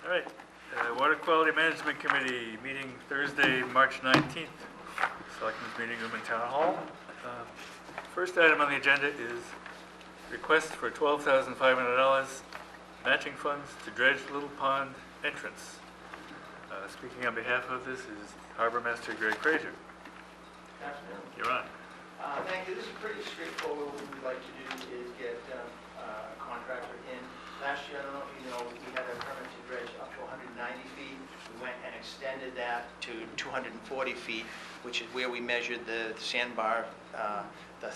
All right, Water Quality Management Committee, meeting Thursday, March 19th. Selectmen's meeting room in Town Hall. First item on the agenda is request for $12,500 matching funds to dredge Little Pond entrance. Speaking on behalf of this is Harbor Master Greg Fraser. Good afternoon. You're on. Thank you. This is pretty straightforward. What we'd like to do is get a contractor in. Last year, I don't know if you know, we had a permit to dredge up to 190 feet. We went and extended that to 240 feet, which is where we measured the sandbar, the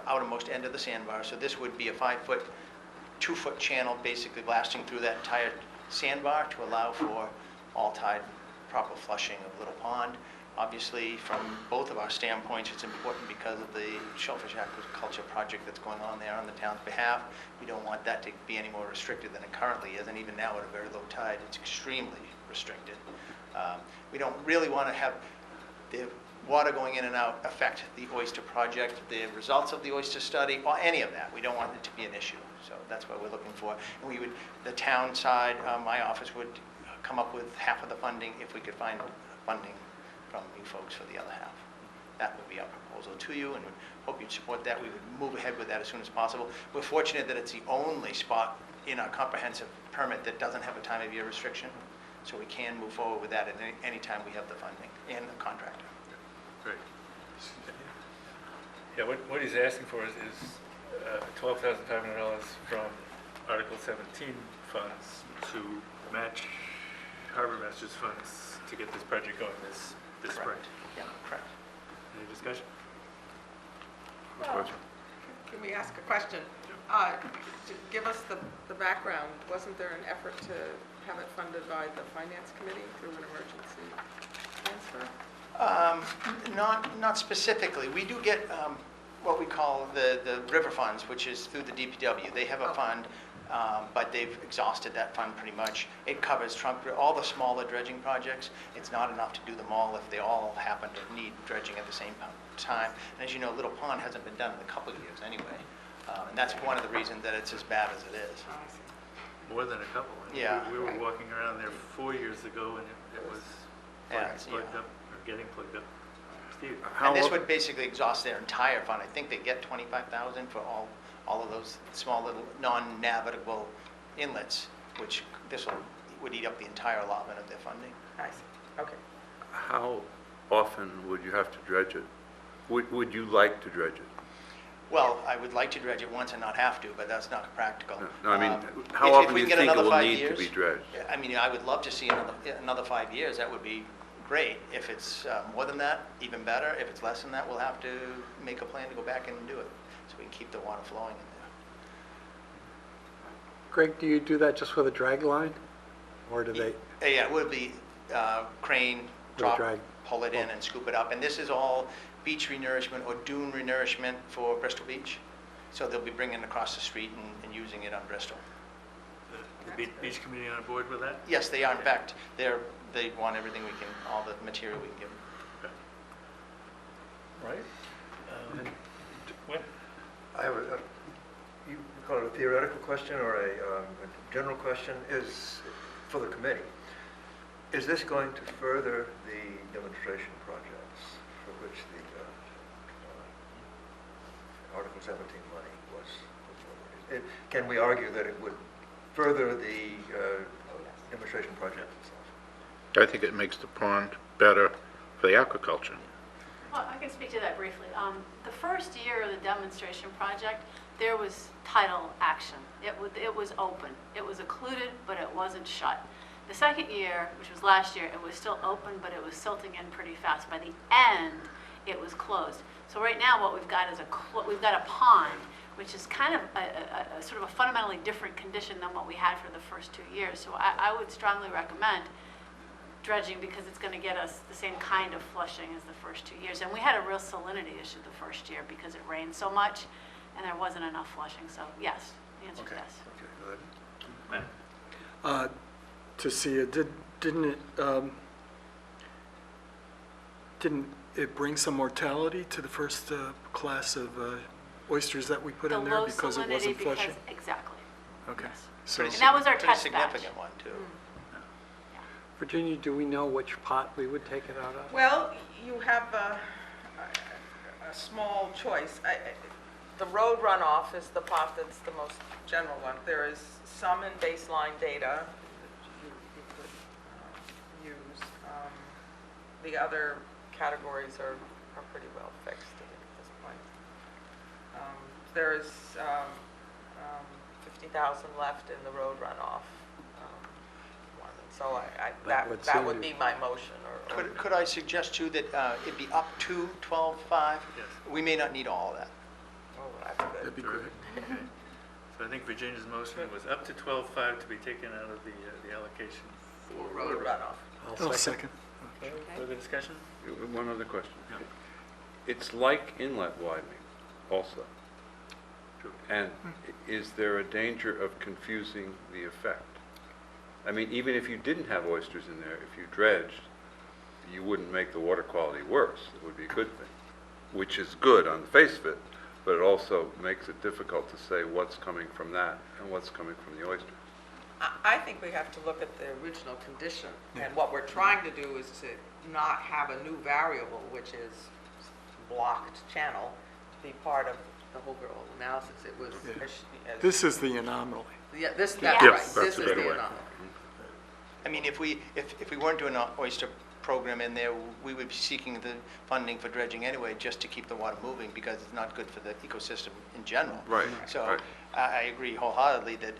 outermost end of the sandbar. So this would be a 5-foot, 2-foot channel basically blasting through that entire sandbar to allow for all tide proper flushing of Little Pond. Obviously, from both of our standpoints, it's important because of the shellfish aquaculture project that's going on there on the town's behalf. We don't want that to be any more restricted than it currently is, and even now at a very low tide, it's extremely restricted. We don't really want to have the water going in and out affect the oyster project, the results of the oyster study, or any of that. We don't want it to be an issue, so that's what we're looking for. And we would, the town side, my office would come up with half of the funding if we could find funding from you folks for the other half. That would be our proposal to you, and we hope you'd support that. We would move ahead with that as soon as possible. We're fortunate that it's the only spot in our comprehensive permit that doesn't have a time of year restriction, so we can move forward with that at any time we have the funding and the contractor. Great. Yeah, what he's asking for is $12,500 from Article 17 funds to match Harbor Master's funds to get this project going this spring. Yeah, correct. Any discussion? Can we ask a question? To give us the background, wasn't there an effort to have it funded by the Finance Committee through an emergency transfer? Not specifically. We do get what we call the river funds, which is through the DPW. They have a fund, but they've exhausted that fund pretty much. It covers all the smaller dredging projects. It's not enough to do them all if they all happen to need dredging at the same time. And as you know, Little Pond hasn't been done in a couple of years anyway. And that's one of the reasons that it's as bad as it is. More than a couple. I mean, Yeah. we were walking around there 4 years ago, and it was plugged up, or getting plugged up. Steve? And this would basically exhaust their entire fund. I think they get $25,000 for all of those small little non-navigable inlets, which this would eat up the entire allotment of their funding. I see. Okay. How often would you have to dredge it? Would you like to dredge it? Well, I would like to dredge it once and not have to, but that's not practical. No, I mean, If how often do we you can get think it another will 5 need to years, be dredged? I mean, I would love to see another 5 years. That would be great. If it's more than that, even better. If it's less than that, we'll have to make a plan to go back in and do it, so we can keep the water flowing in there. Greg, do you do that just with a drag line? Or do they? Yeah, it would be crane, drop, drag. pull it in and scoop it up. And this is all beach renourishment or dune renourishment for Bristol Beach. So they'll be bringing it across the street and using it on Bristol. The beach committee on board with that? Yes, they are. In fact, they want everything we can, all the material we can give them. Right. When? I have you call it a theoretical question or a general question, is for the committee. Is this going to further the demonstration projects for which the Article 17 money was awarded? Can we argue that it would further the demonstration project itself? I think it makes the pond better for the aquaculture. Well, I can speak to that briefly. The first year of the demonstration project, there was tidal action. It was open. It was occluded, but it wasn't shut. The second year, which was last year, it was still open, but it was silting in pretty fast. By the end, it was closed. So right now, what we've got is we've got a pond, which is kind of a sort of a fundamentally different condition than what we had for the first 2 years. So I would strongly recommend dredging because it's going to get us the same kind of flushing as the first 2 years. And we had a real salinity issue the first year because it rained so much and there wasn't enough flushing. So yes, the answer is yes. Okay, Matt? To see it, didn't it bring some mortality to the first class of oysters that we put in there because it wasn't flushing? Exactly. Okay. Yes. So And that was our pretty test batch. significant one, too. Virginia, do we know which pot we would take it out of? Well, you have a small choice. The road runoff is the part that's the most general one. There is some in baseline data that you could use. The other categories are pretty well fixed at this point. There is 50,000 left in the road runoff one. So that would be my motion. Or Could I suggest too that it be up to 12.5? Yes. We may not need all of that. Oh, that's good. That'd be great. Okay. So I think Virginia's motion was up to 12.5 to be taken out of the allocation for Road runoff. I'll second. Okay, further discussion? One other question. Yeah. It's like inlet widening also. True. And is there a danger of confusing the effect? I mean, even if you didn't have oysters in there, if you dredged, you wouldn't make the water quality worse. It would be a good thing, which is good on the face of it, but it also makes it difficult to say what's coming from that and what's coming from the oyster. I think we have to look at the original condition, and what we're trying to do is to not have a new variable, which is blocked channel, to be part of the whole girl analysis. It was, Yeah. as- This is the anomaly. yeah, that's Yeah. right. Yes, This that's a is better the way. anomaly. I mean, if we weren't doing an oyster program in there, we would be seeking the funding for dredging anyway, just to keep the water moving, because it's not good for the ecosystem in general. Right, So right. I agree wholeheartedly that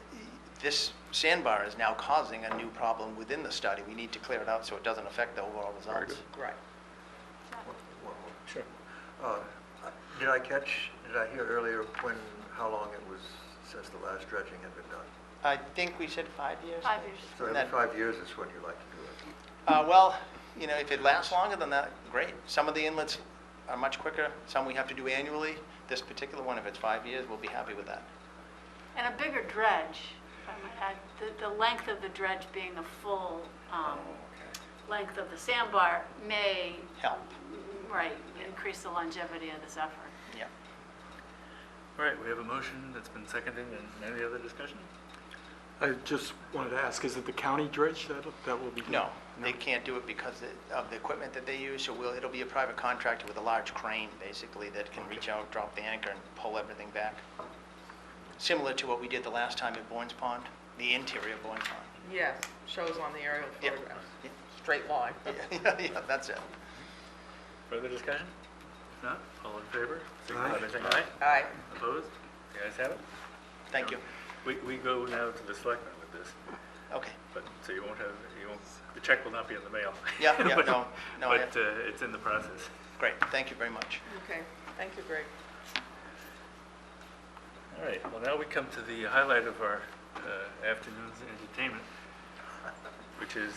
this sandbar is now causing a new problem within the study. We need to clear it out so it doesn't affect the overall Very results. Right. Sure. Did I hear earlier how long it was since the last dredging had been done? I think we said 5 years? 5 years. So every That- 5 years is when you like to do it. Well, if it lasts longer than that, great. Some of the inlets are much quicker, some we have to do annually. This particular one, if it's 5 years, we'll be happy with that. And a bigger dredge, if I might add, the length of the dredge being the full length of the sandbar may, Help, right, increase the longevity of this effort. yeah. All right, we have a motion that's been seconded, and any other discussion? I just wanted to ask, is it the county dredge that will be done? No, they can't do it because of the equipment that they use, so it'll be a private contractor with a large crane, basically, that can reach out, drop the anchor, and pull everything back. Similar to what we did the last time at Bourne's Pond, the interior of Bourne's Pond. Yes, shows on the aerial Yep. photographs. Yep. Straight line. Yeah, that's it. Further discussion? If not, all in favor? Signify by saying aye. Aye. Opposed? The ayes have it. Thank you. We go now to the selectmen with this, Okay. but, so the check will not be in the mail. Yeah, But- no, But it's in the process. great, thank you very much. Okay, thank you, Greg. All right, well, now we come to the highlight of our afternoon's entertainment, which is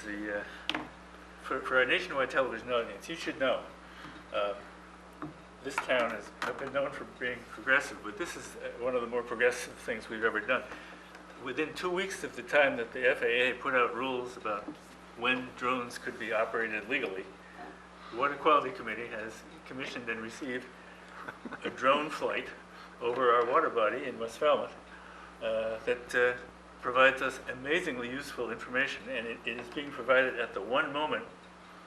for our nationwide television audience, you should know, this town has been known for being progressive, but this is one of the more progressive things we've ever done. Within 2 weeks of the time that the FAA put out rules about when drones could be operated legally, the Water Quality Committee has commissioned and received a drone flight over our water body in West Falmouth that provides us amazingly useful information, and it is being provided at the one moment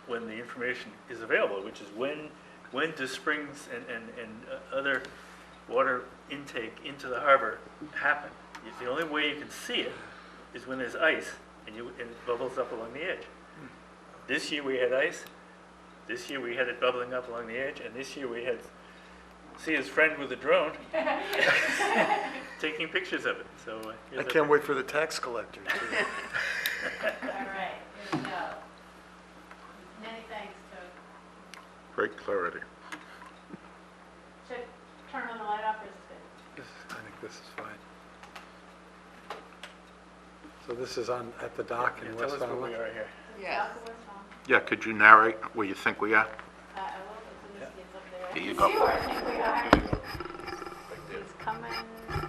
when the information is available, which is when do springs and other water intake into the harbor happen. The only way you can see it is when there's ice and it bubbles up along the edge. This year we had ice, this year we had it bubbling up along the edge, and this year we had his friend with a drone taking pictures of it. So I can't wait for the tax collector to. All right, here we go. Many thanks to, Great clarity. should turn on the light off, or is it good? I think this is fine. So this is at the dock in Tell West us where Falmouth? we are here. Yes. Yeah, could you narrate where you think we are? I will, as soon as he gets up there. Here you I can go. see where I think we are. He's coming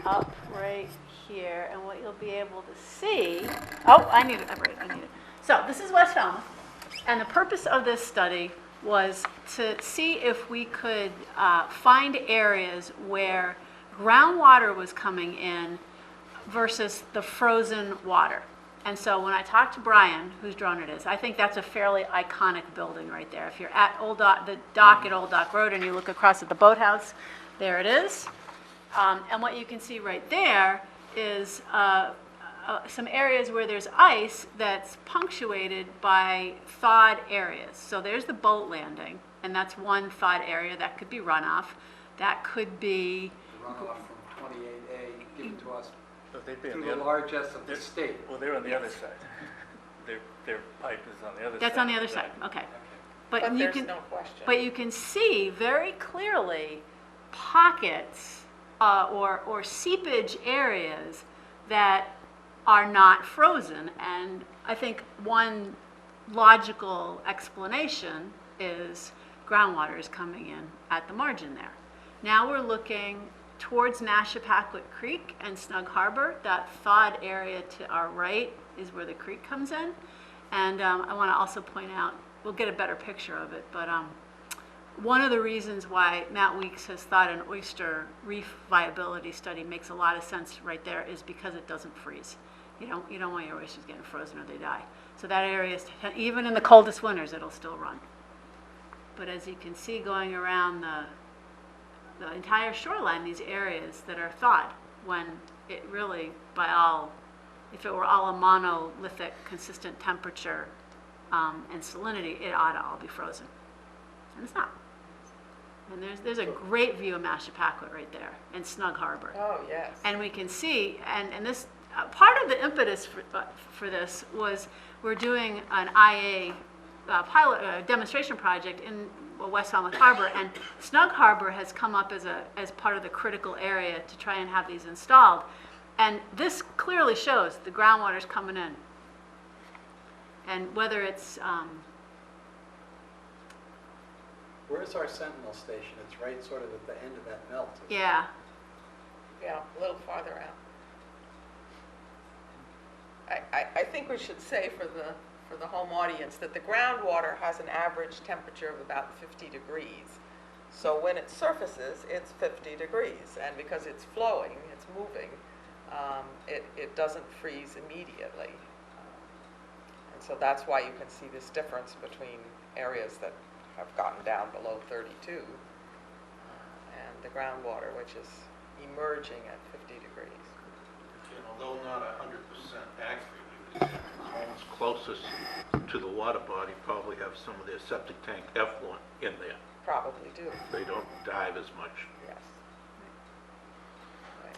up right here, and what you'll be able to see, I need it. So this is West Falmouth, and the purpose of this study was to see if we could find areas where groundwater was coming in versus the frozen water. And so when I talked to Brian, whose drone it is, I think that's a fairly iconic building right there. If you're at the dock at Old Dock Road and you look across at the boathouse, there it is. And what you can see right there is some areas where there's ice that's punctuated by thawed areas. So there's the boat landing, and that's one thawed area. That could be runoff. That could be, The runoff from 28A given to us So they'd be on through the the other, largesse of the state. well, they're on the other side. Their pipe is on the other side. that's on the other side, okay. But you there's can, no question. but you can see very clearly pockets or seepage areas that are not frozen. And I think one logical explanation is groundwater is coming in at the margin there. Now we're looking towards Mashapaquet Creek and Snug Harbor. That thawed area to our right is where the creek comes in. And I want to also point out, we'll get a better picture of it, but one of the reasons why Matt Weeks has thought an oyster reef viability study makes a lot of sense right there is because it doesn't freeze. You don't want your oysters getting frozen or they die. So that area, even in the coldest winters, it'll still run. But as you can see going around the entire shoreline, these areas that are thawed, when it really, if it were all a monolithic, consistent temperature and salinity, it ought to all be frozen. And it's not. And there's a great view of Mashapaquet right there, and Snug Harbor. Oh, yes. And we can see, and this, part of the impetus for this was we're doing an IA pilot demonstration project in West Falmouth Harbor, and Snug Harbor has come up as part of the critical area to try and have these installed. And this clearly shows the groundwater's coming in. And whether it's, Where's our sentinel station? It's right sort of at the end of that melt. isn't it? yeah, Yeah, a little farther out. I think we should say for the home audience that the groundwater has an average temperature of about 50 degrees. So when it surfaces, it's 50 degrees, and because it's flowing, it's moving, it doesn't freeze immediately. And so that's why you can see this difference between areas that have gotten down below 32 and the groundwater, which is emerging at 50 degrees. And although not 100% accurate, the homes closest to the water body probably have some of their septic tank effluent in there. Probably do, They don't dive as much. yes. Right.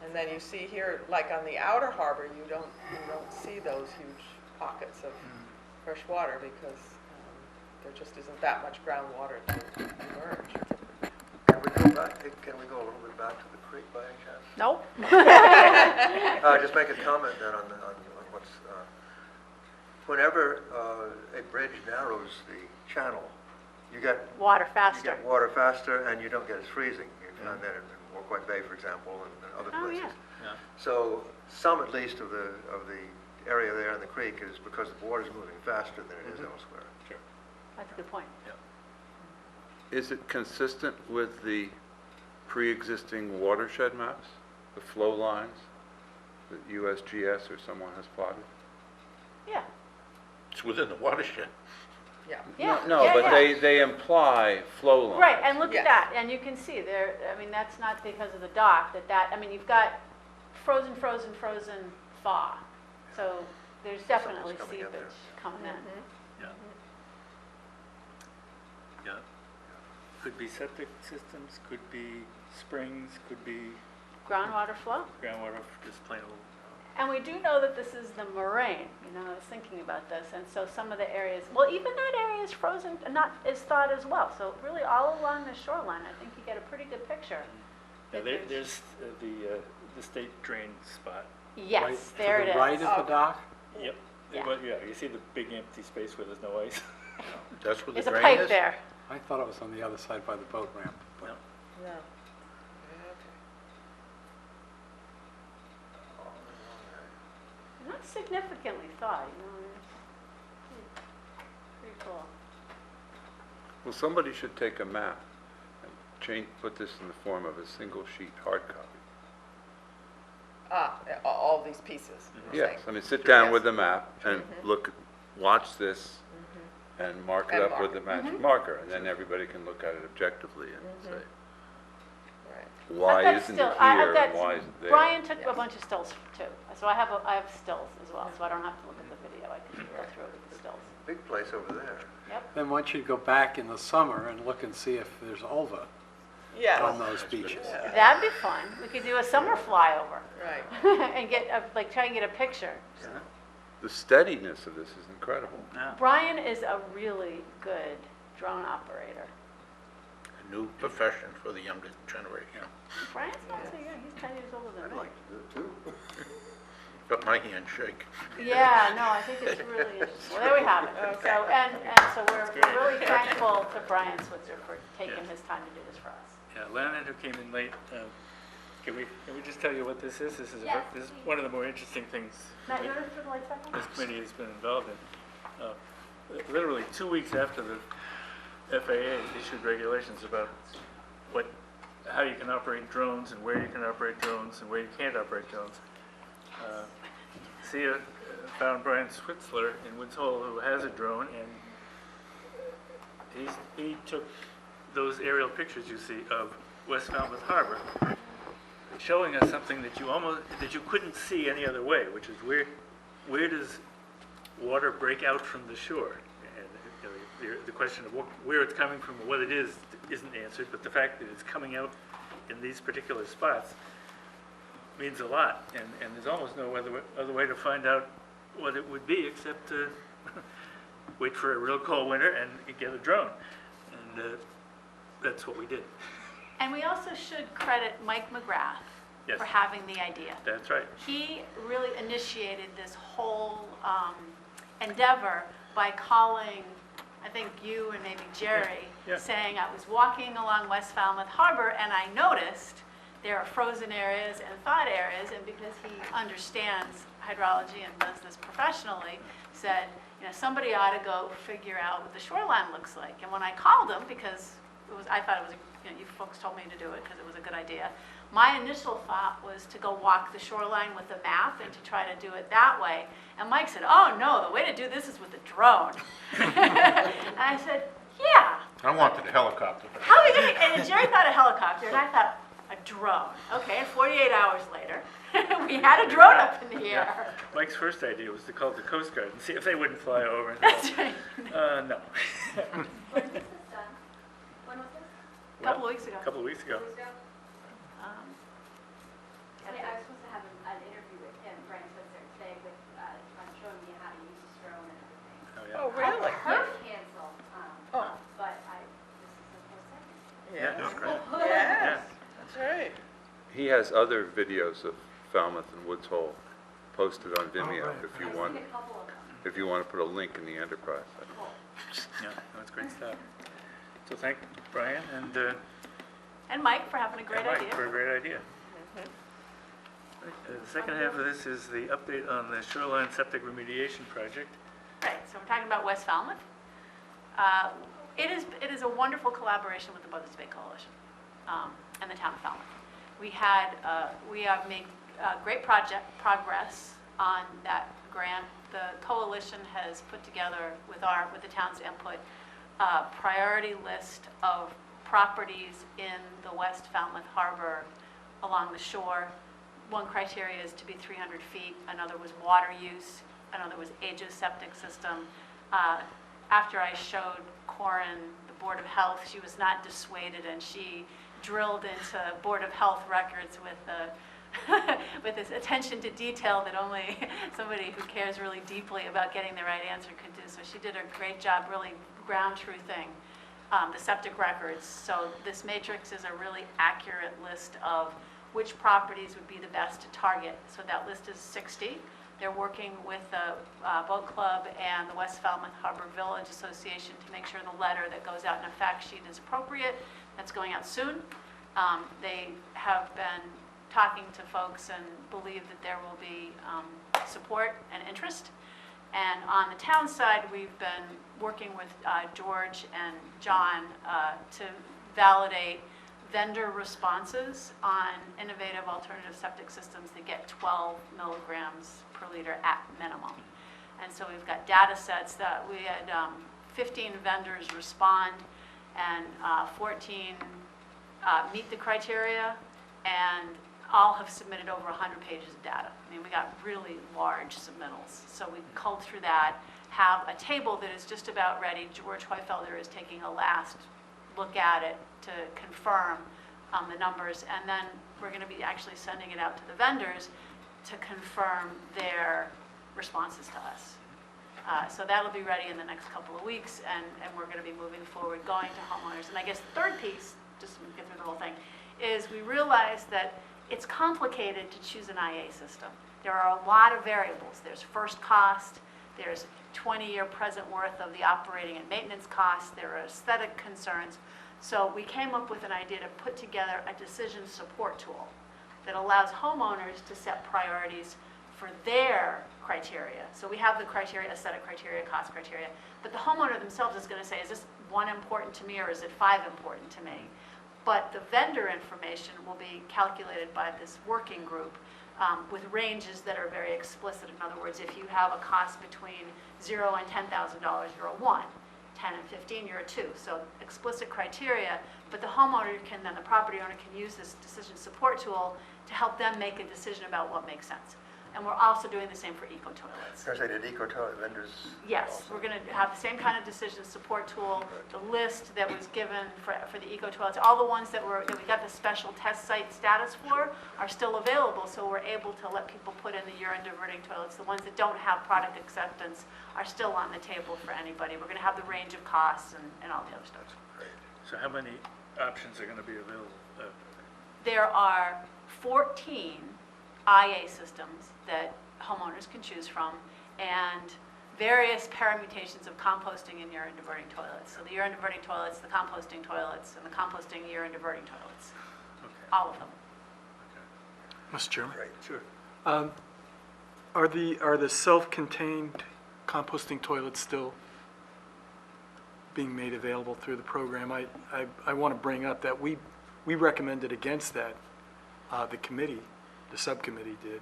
And then you see here, like on the outer harbor, you don't see those huge pockets of fresh water because there just isn't that much groundwater to emerge. Can we go a little bit back to the creek by any chance? nope. Just make a comment then on what's, whenever a bridge narrows the channel, you get Water you faster. get water faster and you don't get as freezing. You found that in Walkway Bay, for example, and other Oh, places. yeah. So some at least of the area there in the creek is because the water's moving faster than it is elsewhere. Sure. That's a good point. Is it consistent with the pre-existing watershed maps, the flow lines that USGS or someone has plotted? Yeah, It's within the watershed. Yeah. yeah. No, yeah, but yeah. they imply flow lines. Right, and look Yes. at that, and you can see there, I mean, that's not because of the dock, I mean, you've got frozen thaw. So there's definitely coming in seepage there. coming in. Yeah. Yeah. Could be septic systems, could be springs, could be Groundwater flow. groundwater, just plain old. And we do know that this is the moraine, I was thinking about this, and so some of the areas, well, even that area is frozen, not as thawed as well. So really all along the shoreline, I think you get a pretty good picture. Yeah, that there's the state drain spot. Yes, Right there it To is. the right of the dock? Yep. Yeah. Well, yeah, you see the big empty space where there's no ice? That's where the There's a drain pipe is? there. I thought it was on the other side by the boat ramp. but- No. No. Not significantly thawed, pretty cool. Well, somebody should take a map and put this in the form of a single sheet hard copy. All these pieces. you're Yes, saying. I mean, sit down Yes. with the map and look, watch this and mark it And up with mark the it. magic marker, and then everybody can look at it objectively and say, Right. why I've got isn't still- it I've here got- and why isn't it there? Brian took a Yes. bunch of stills too, so I have stills as well, so I don't have to look at the video, I can go through it with the stills. Big place over there. Yep. Then once you go back in the summer and look and see if there's ulva on Yes, those beaches. That'd be fun. We could do a summer flyover right. and get, like, try and get a picture. The steadiness of this is incredible. Brian is a really good drone operator. A new profession for the younger generation. Brian's not so young, he's 10 years older than me. But my hand shake. Yeah, no, I think it's really interesting. Well, there we have it. So, and so we're really thankful to Brian Switzer for taking his time to do this for us. Yeah, Leonard, who came in late, can we just tell you what this is? This is one of the more interesting things Matt, you want to turn the lights back on? this committee has been involved in. Literally 2 weeks after the FAA issued regulations about how you can operate drones and where you can operate drones and where you can't operate drones. Sia found Brian Switzler in Woods Hole, who has a drone, and he took those aerial pictures you see of West Falmouth Harbor, showing us something that you couldn't see any other way, which is where does water break out from the shore? And the question of where it's coming from or what it is isn't answered, but the fact that it's coming out in these particular spots means a lot, and there's almost no other way to find out what it would be except to wait for a real cold winter and get a drone, and that's what we did. And we also should credit Mike McGrath Yes. for having the idea. That's right. He really initiated this whole endeavor by calling, I think you and maybe Jerry, Yeah. saying I was walking along West Falmouth Harbor and I noticed there are frozen areas and thawed areas, and because he understands hydrology and does this professionally, said, somebody ought to go figure out what the shoreline looks like. And when I called him, because I thought it was, you folks told me to do it because it was a good idea. My initial thought was to go walk the shoreline with a map and to try to do it that way. And Mike said, oh no, the way to do this is with a drone. And I said, yeah. I wanted a helicopter. How are we going to, and Jerry thought a helicopter, and I thought, a drone. Okay, and 48 hours later, we had a drone up in the air. Mike's first idea was to call the Coast Guard and see if they wouldn't fly over. And That's right. no. When was this? A couple of weeks ago. A couple of weeks ago. Um, I was supposed to have an interview with him, Brian Switzer, today with, showing me how to use his drone and everything. Oh, yeah. Oh, really? He had to cancel, Oh. but this is the first second. Yeah, that's great. Yes, that's right. He has other videos of Falmouth and Woods Hole posted on Vimeo right. if you I've want, seen a couple of them. if you want to put a link in the enterprise. Cool. Yeah, that's great stuff. So thank Brian and And Mike for having a great Mike idea. for a great idea. The second half of this is the update on the shoreline septic remediation project. Right, so we're talking about West Falmouth. It is a wonderful collaboration with the Buzzards Bay Coalition and the town of Falmouth. We have made great progress on that grant. The coalition has put together, with the town's input, a priority list of properties in the West Falmouth Harbor along the shore. One criteria is to be 300 feet, another was water use, another was age of septic system. After I showed Corin the Board of Health, she was not dissuaded, and she drilled into Board of Health records with this attention to detail that only somebody who cares really deeply about getting the right answer could do. So she did a great job really ground truthing the septic records. So this matrix is a really accurate list of which properties would be the best to target. So that list is 60. They're working with the Boat Club and the West Falmouth Harbor Village Association to make sure the letter that goes out in a fact sheet is appropriate. That's going out soon. They have been talking to folks and believe that there will be support and interest. And on the town side, we've been working with George and John to validate vendor responses on innovative alternative septic systems that get 12 milligrams per liter at minimum. And so we've got data sets that we had 15 vendors respond, and 14 meet the criteria, and all have submitted over 100 pages of data. I mean, we got really large submittals. So we culled through that, have a table that is just about ready. George Heufelder is taking a last look at it to confirm the numbers, and then we're going to be actually sending it out to the vendors to confirm their responses to us. So that'll be ready in the next couple of weeks, and we're going to be moving forward, going to homeowners. And I guess the third piece, just to get through the whole thing, is we realize that it's complicated to choose an IA system. There are a lot of variables. There's first cost, there's 20-year present worth of the operating and maintenance costs, there are aesthetic concerns. So we came up with an idea to put together a decision support tool that allows homeowners to set priorities for their criteria. So we have the criteria, aesthetic criteria, cost criteria, but the homeowner themselves is going to say, is this one important to me or is it 5 important to me? But the vendor information will be calculated by this working group with ranges that are very explicit. In other words, if you have a cost between $0 and $10,000, you're a 1. 10 and 15, you're a 2. So explicit criteria, but the homeowner can then, the property owner can use this decision support tool to help them make a decision about what makes sense. And we're also doing the same for eco-toilets. I did eco-toilet vendors. Yes, we're going to have the same kind of decision support tool. The list that was given for the eco-toilets, all the ones that we got the special test site status for are still available, so we're able to let people put in the urine diverting toilets. The ones that don't have product acceptance are still on the table for anybody. We're going to have the range of costs and all the other stuff. So how many options are going to be available? There are 14 IA systems that homeowners can choose from, and various permutations of composting and urine diverting toilets. So the urine diverting toilets, the composting toilets, and the composting urine diverting toilets. Okay. All of them. Mr. Chairman? Right. Sure. Are the self-contained composting toilets still being made available through the program? I want to bring up that we recommended against that. The committee, the subcommittee did,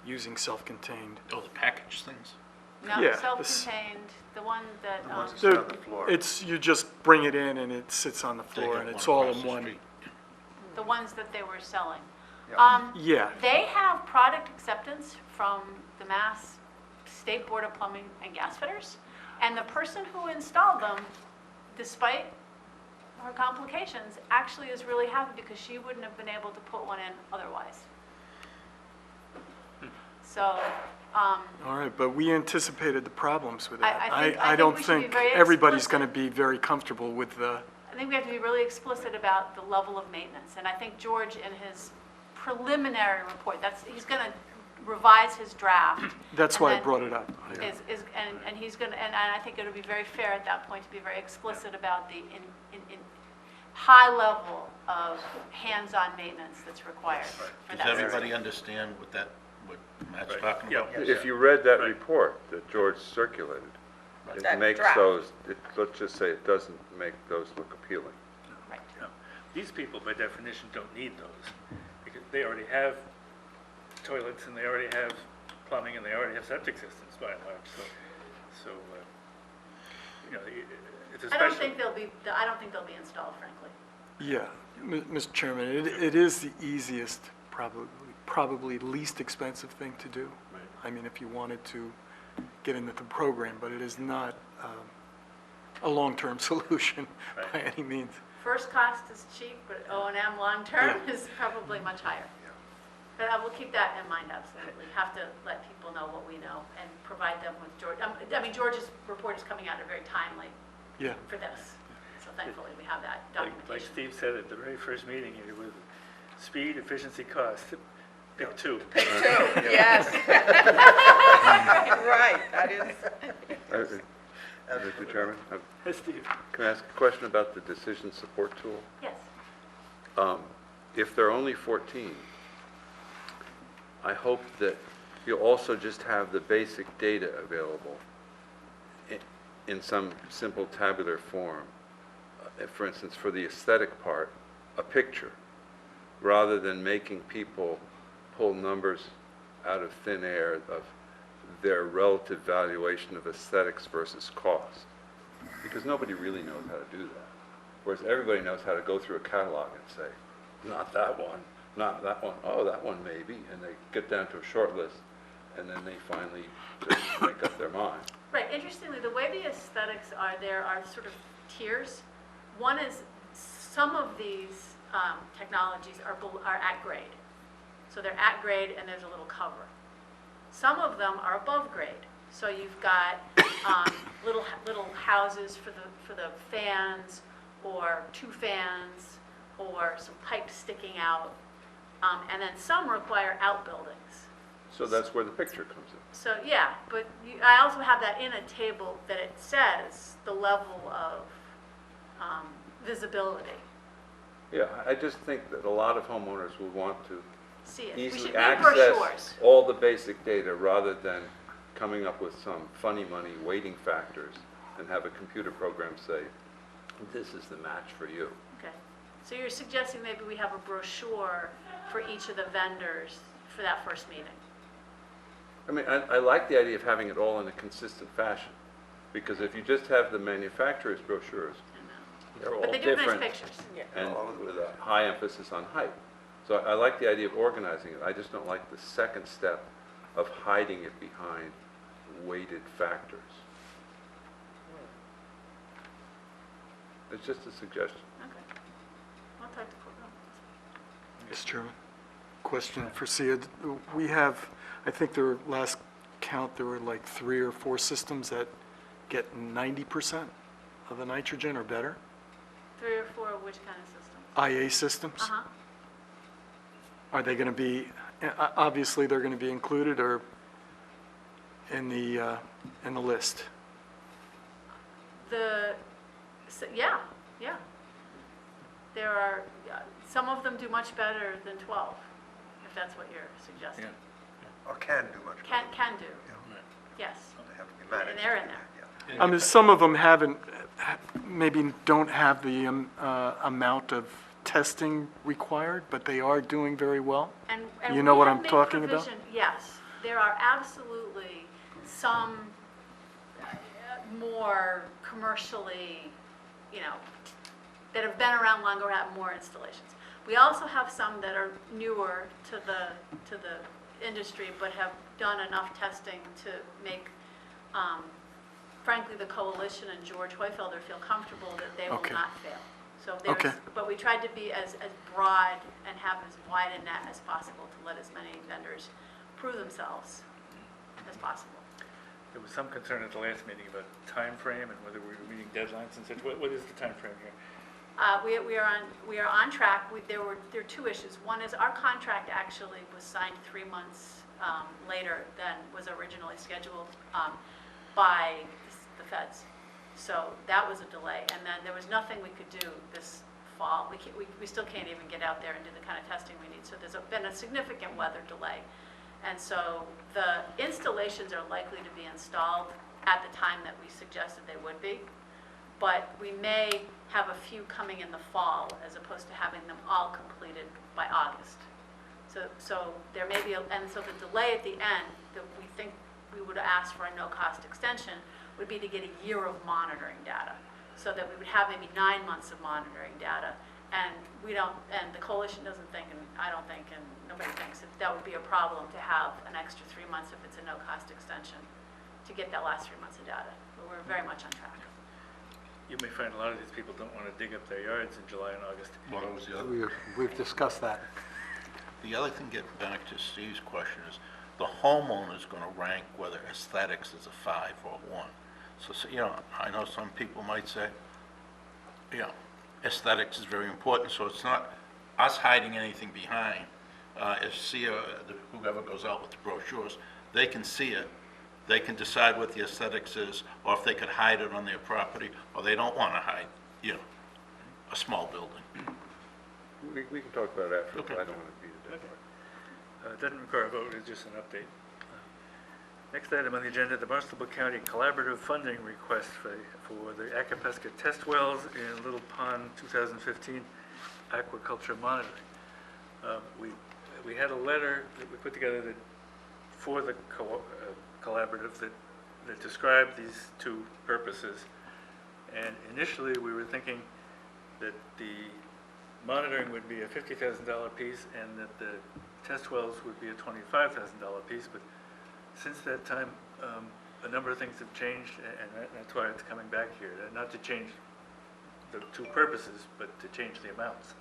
using self-contained. Oh, the package things. No, Yeah, self-contained, the one that, The ones that sit on the floor. It's, you just bring it in and it sits on the floor got and it's one all across in the one. street. the ones that they were selling. Yeah. Yeah, They have product acceptance from the Mass State Board of Plumbing and Gas Fitters, and the person who installed them, despite her complications, actually is really happy because she wouldn't have been able to put one in otherwise. So, all right, but we anticipated the problems with that. I think don't we should be think very everybody's explicit. going to be very comfortable with the, I think we have to be really explicit about the level of maintenance, and I think George, in his preliminary report, he's going to revise his draft. that's and why I then brought it up. And he's going to, and I think it'll be very fair at that point to be very explicit about the in high level of hands-on maintenance that's required for Does that system. everybody understand what Matt's Right. talking Yeah. about? If you read that Right. report that George circulated, it That makes draft. those, let's just say it doesn't make those look appealing. Right. No. These people, by definition, don't need those, because they already have toilets, and they already have plumbing, and they already have septic systems, by and large, so, you know, it's a I don't special. think they'll be installed, frankly. Yeah, Mr. Chairman, it is the easiest, probably least expensive thing to do. Right. I mean, if you wanted to get into the program, but it is not a long-term solution Right. by any means. First cost is cheap, but O&M long-term Yeah. is probably much higher. But I will keep that in mind, absolutely. Have to let people know what we know and provide them with George. I mean, George's report is coming out very timely Yeah, for this. So thankfully, we have that Like documentation. Steve said at the very first meeting here, with speed, efficiency, cost, pick two. Yes. Right, that is. Mr. Chairman, Yes, Steve? can I ask a question about the decision support tool? Yes. If there are only 14, I hope that you'll also just have the basic data available in some simple tabular form. For instance, for the aesthetic part a picture, rather than making people pull numbers out of thin air of their relative valuation of aesthetics versus cost. Because nobody really knows how to do that. Whereas everybody knows how to go through a catalog and say, not that one, not that one, oh, that one maybe, and they get down to a short list, and then they finally just make up their mind. Right, interestingly, the way the aesthetics are, there are sort of tiers. One is, some of these technologies are at grade. So they're at grade and there's a little cover. Some of them are above grade. So you've got little houses for the fans, or 2 fans, or some pipes sticking out. And then some require outbuildings. So that's where the picture comes in. So, yeah, but I also have that in a table that it says the level of visibility. Yeah, I just think that a lot of homeowners will want to See it. We easily should make access brochures. all the basic data rather than coming up with some funny money weighting factors and have a computer program say, this is the match for you. Okay. So you're suggesting maybe we have a brochure for each of the vendors for that first meeting? I mean, I like the idea of having it all in a consistent fashion, because if you just have the manufacturer's brochures, they're all But they do have different nice pictures. and with a high emphasis on height. So I like the idea of organizing it. I just don't like the second step of hiding it behind weighted factors. It's just a suggestion. Okay. I'll talk to Courtney. Mr. Chairman, question for Sia. We have, I think their last count, there were like 3 or 4 systems that get 90% of the nitrogen or better? 3 or 4 of which kind of system? IA systems? Uh-huh. Are they going to be, obviously they're going to be included or in the list? Yeah. There are, some of them do much better than 12, if that's what you're suggesting. Or can do much better. Can do, yes. They have to be managed. And they're in there. Yeah. I mean, some of them haven't, maybe don't have the amount of testing required, but they are doing very well. And You know we what have I'm made talking about? provision- Yes, there are absolutely some more commercially, that have been around longer, have more installations. We also have some that are newer to the industry, but have done enough testing to make, frankly, the coalition and George Hoyfelder feel comfortable that they will Okay. not fail. So Okay. there's, but we tried to be as broad and have as wide a net as possible to let as many vendors prove themselves as possible. There was some concern at the last meeting about time frame and whether we were meeting deadlines and such. What is the time frame here? We are on track. There are 2 issues. One is our contract actually was signed 3 months later than was originally scheduled by the feds. So that was a delay. And then there was nothing we could do this fall. We still can't even get out there and do the kind of testing we need. So there's been a significant weather delay. And so the installations are likely to be installed at the time that we suggested they would be. But we may have a few coming in the fall as opposed to having them all completed by August. So there may be, and so the delay at the end that we think we would ask for a no-cost extension would be to get a year of monitoring data, so that we would have maybe 9 months of monitoring data. And we don't, and the coalition doesn't think, and I don't think, and nobody thinks that that would be a problem to have an extra 3 months if it's a no-cost extension to get that last 3 months of data. But we're very much on track. You may find a lot of these people don't want to dig up their yards in July and August. Well, that was the other. We've discussed that. The other thing, getting back to Steve's question, is the homeowner's going to rank whether aesthetics is a 5 or a 1. So, I know some people might say, aesthetics is very important, so it's not us hiding anything behind. If whoever goes out with the brochures, they can see it. They can decide what the aesthetics is, or if they could hide it on their property, or they don't want to hide, a small building. We can talk about it after, Okay. but I don't want to beat it dead. It doesn't require a vote, it's just an update. Next item on the agenda, the Barnstable County Collaborative Funding Request for the Acapesca Test Wells in Little Pond 2015. aquaculture monitoring. We had a letter that we put together that, for the collaborative that described these two purposes. And initially, we were thinking that the monitoring would be a $50,000 piece and that the test wells would be a $25,000 piece. But since that time, a number of things have changed, and that's why it's coming back here. Not to change the two purposes, but to change the amounts.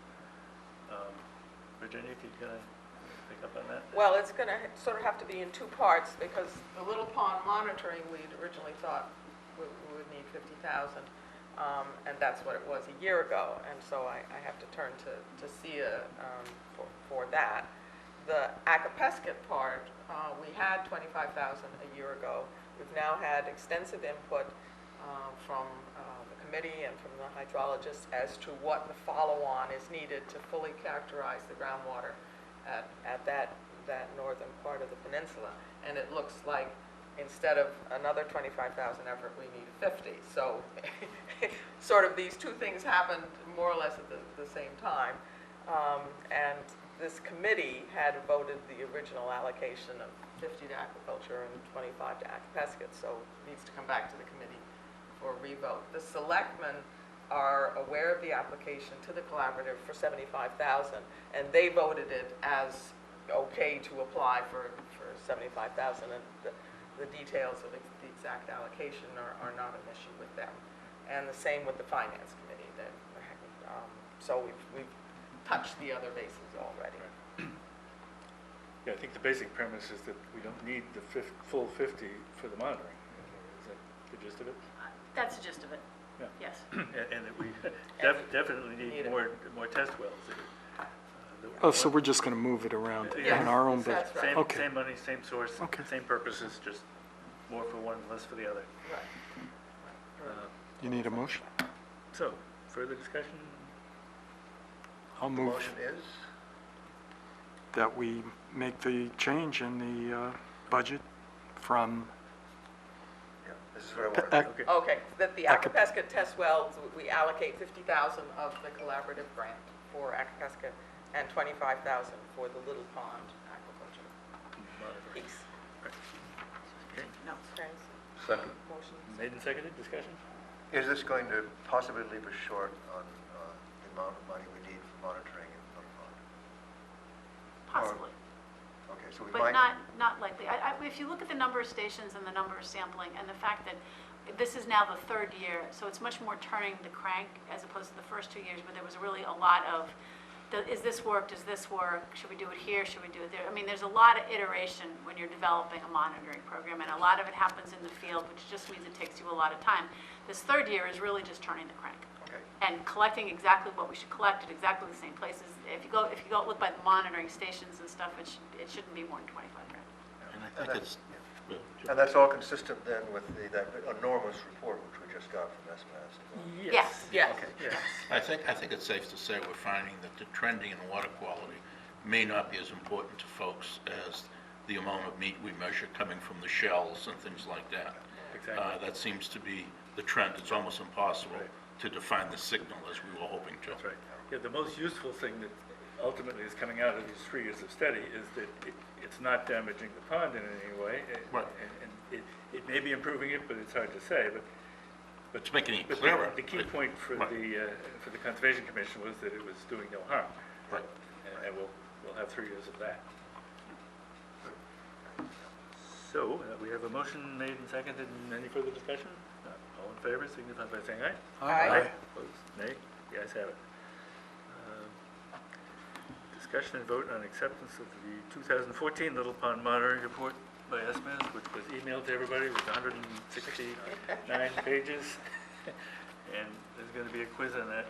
Virginia, if you can pick up on that? Well, it's going to sort of have to be in two parts, because the Little Pond monitoring, we'd originally thought we would need 50,000, and that's what it was a year ago, and so I have to turn to SIA for that. The Acapesket part, we had 25,000 a year ago. We've now had extensive input from the committee and from the hydrologists as to what the follow-on is needed to fully characterize the groundwater at that northern part of the peninsula. And it looks like instead of another 25,000 effort, we need 50. So sort of these two things happened more or less at the same time. And this committee had voted the original allocation of 50 to aquaculture and 25 to Acapesket, so it needs to come back to the committee for a revote. The selectmen are aware of the application to the collaborative for 75,000, and they voted it as okay to apply for 75,000, and the details of the exact allocation are not an issue with them. And the same with the finance committee. So we've touched the other bases already. Yeah, I think the basic premise is that we don't need the full 50 for the monitoring. Is that the gist of it? That's the gist of it. Yeah. Yes. And that we definitely need more test wells. Oh, so we're just going to move it around Yes, on our own budget? that's right. Okay. Same money, same source, Okay. same purposes, just more for one, less for the other. Right. You need a motion? So, further discussion? I'll The move motion is? that we make the change in the budget from, Yeah, this is what I wanted. Okay. Okay, that the Acapesket test wells, we allocate 50,000 of the collaborative grant for Acapesket and 25,000 for the Little Pond aquaculture piece. Okay. No. Okay, Second. motion. Made and seconded, discussion? Is this going to possibly leave us short on the amount of money we need for monitoring in Little Pond? Possibly. Okay, so we But might. not likely. If you look at the number of stations and the number of sampling and the fact that this is now the third year, so it's much more turning the crank as opposed to the first 2 years where there was really a lot of, is this work, does this work, should we do it here, should we do it there? I mean, there's a lot of iteration when you're developing a monitoring program, and a lot of it happens in the field, which just means it takes you a lot of time. This third year is really just turning the crank. Okay. And collecting exactly what we should collect at exactly the same places. If you go look by the monitoring stations and stuff, it shouldn't be more than 25 grand. And I think it's, And that's all consistent then with that enormous report which we just got from SMAS. Yes. Yes. Okay. Yes. I think it's safe to say we're finding that the trending in water quality may not be as important to folks as the amount of meat we measure coming from the shells and things like that. Exactly. That seems to be the trend. It's almost impossible Right. to define the signal as we were hoping to. That's right. Yeah, the most useful thing that ultimately is coming out of these 3 years of study is that it's not damaging the pond in any way. Right. And it may be improving it, but it's hard to say. But To make it any but clearer. the key point for Right. the Conservation Commission was that it was doing no harm. Right. And we'll have 3 years of that. So, we have a motion made and seconded, and any further discussion? All in favor, signify by saying aye. Aye. Opposed, nay? The ayes have it. Discussion and vote on acceptance of the 2014 Little Pond Monitoring Report by SMAS, which was emailed to everybody. It was 169 pages, and there's going to be a quiz on that.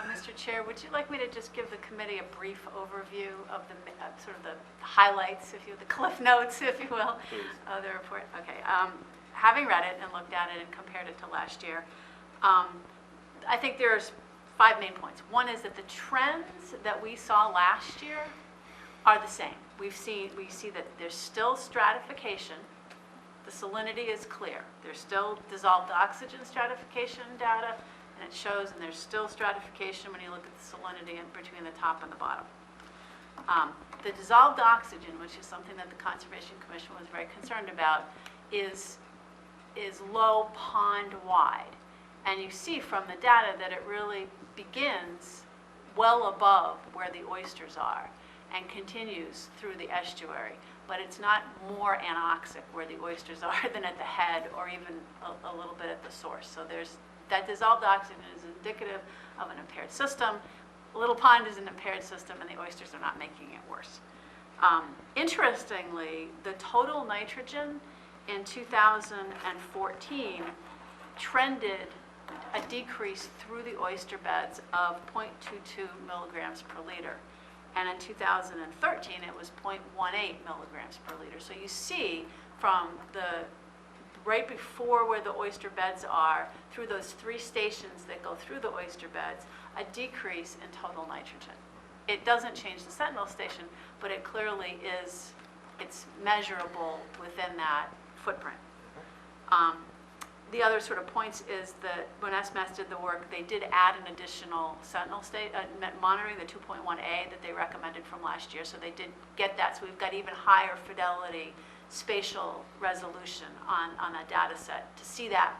Mr. Chair, would you like me to just give the committee a brief overview of the, sort of the highlights, the cliff notes, if you will, Please. of the report? Okay. Having read it and looked at it and compared it to last year, I think there's 5 main points. One is that the trends that we saw last year are the same. We see that there's still stratification. The salinity is clear. There's still dissolved oxygen stratification data, And it shows, and there's still stratification when you look at the salinity in between the top and the bottom. The dissolved oxygen, which is something that the Conservation Commission was very concerned about, is low pond-wide. And you see from the data that it really begins well above where the oysters are and continues through the estuary. But it's not more anoxic where the oysters are than at the head or even a little bit at the source. So that dissolved oxygen is indicative of an impaired system. Little Pond is an impaired system, and the oysters are not making it worse. Interestingly, the total nitrogen in 2014 trended a decrease through the oyster beds of 0.22 milligrams per liter. And in 2013, it was 0.18 milligrams per liter. So you see from right before where the oyster beds are, through those 3 stations that go through the oyster beds, a decrease in total nitrogen. It doesn't change the Sentinel station, but it clearly is, it's measurable within that footprint. The other sort of points is that when SMAS did the work, they did add an additional Sentinel monitoring, the 2.1A that they recommended from last year. So they did get that. So we've got even higher fidelity spatial resolution on that data set to see that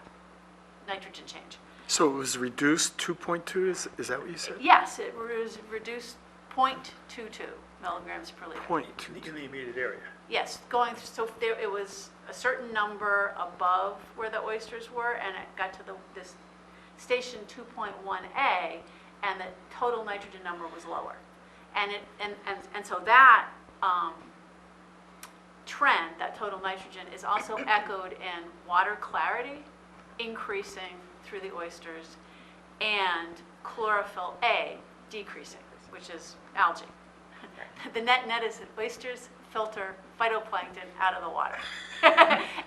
nitrogen change. So it was reduced 2.2, is that what you said? Yes, it was reduced 0.22 milligrams per liter. 0.2. In the immediate area. Yes, so it was a certain number above where the oysters were, and it got to this station 2.1A, and the total nitrogen number was lower. And so that trend, that total nitrogen, is also echoed in water clarity increasing through the oysters and chlorophyll A decreasing, which is algae. The net is that oysters filter phytoplankton out of the water.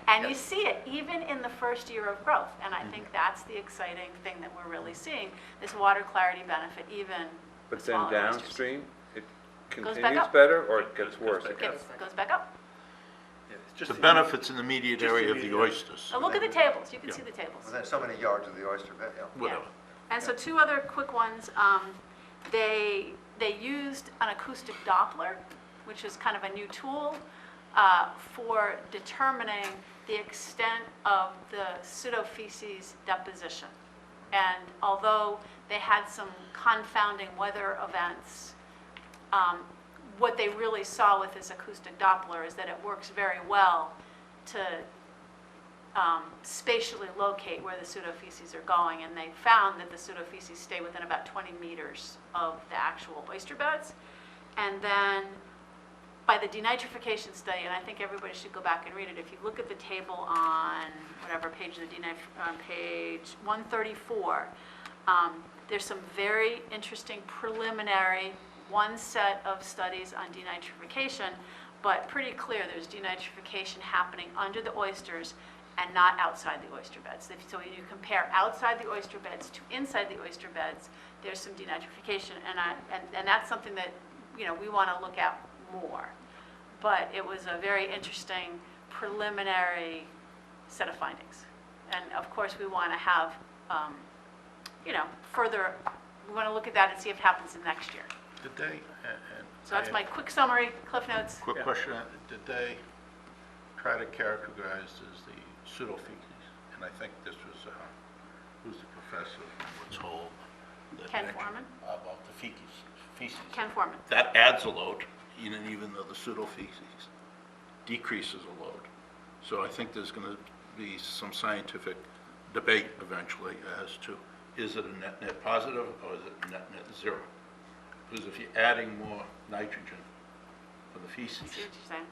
And you see it even in the first year of growth. And I think that's the exciting thing that we're really seeing, this water clarity benefit even But with then smaller oysters. downstream, it Goes back continues up. better, or it gets worse? Goes back up. Yeah, it's just The benefits in the immediate Just area of the immediate. oysters, So look at the tables, you can Yeah. see the tables. Within so many yards of the oyster bed, yeah. whatever. And so 2 other quick ones, they used an acoustic Doppler, which is kind of a new tool for determining the extent of the pseudofeces deposition. And although they had some confounding weather events, what they really saw with this acoustic Doppler is that it works very well to spatially locate where the pseudofeces are going, and they found that the pseudofeces stay within about 20 meters of the actual oyster beds. And then by the denitrification study, and I think everybody should go back and read it, if you look at the table on whatever page on page 134, there's some very interesting preliminary one set of studies on denitrification, but pretty clear there's denitrification happening under the oysters and not outside the oyster beds. So when you compare outside the oyster beds to inside the oyster beds, there's some denitrification, and that's something that we want to look at more. But it was a very interesting preliminary set of findings, and of course we want to have further. We want to look at that and see if it happens in next year. Did they, So that's my quick summary, Cliff Notes. quick question, did they try to characterize as the pseudofeces? And I think this was, who's the professor from Woods Hole? that Ken mentioned Foreman? About the feces. Ken Foreman. That adds a load, even though the pseudofeces decreases a load. So I think there's going to be some scientific debate eventually as to, is it a net positive or is it net zero? Because if you're adding more nitrogen for the I feces, see what you're saying.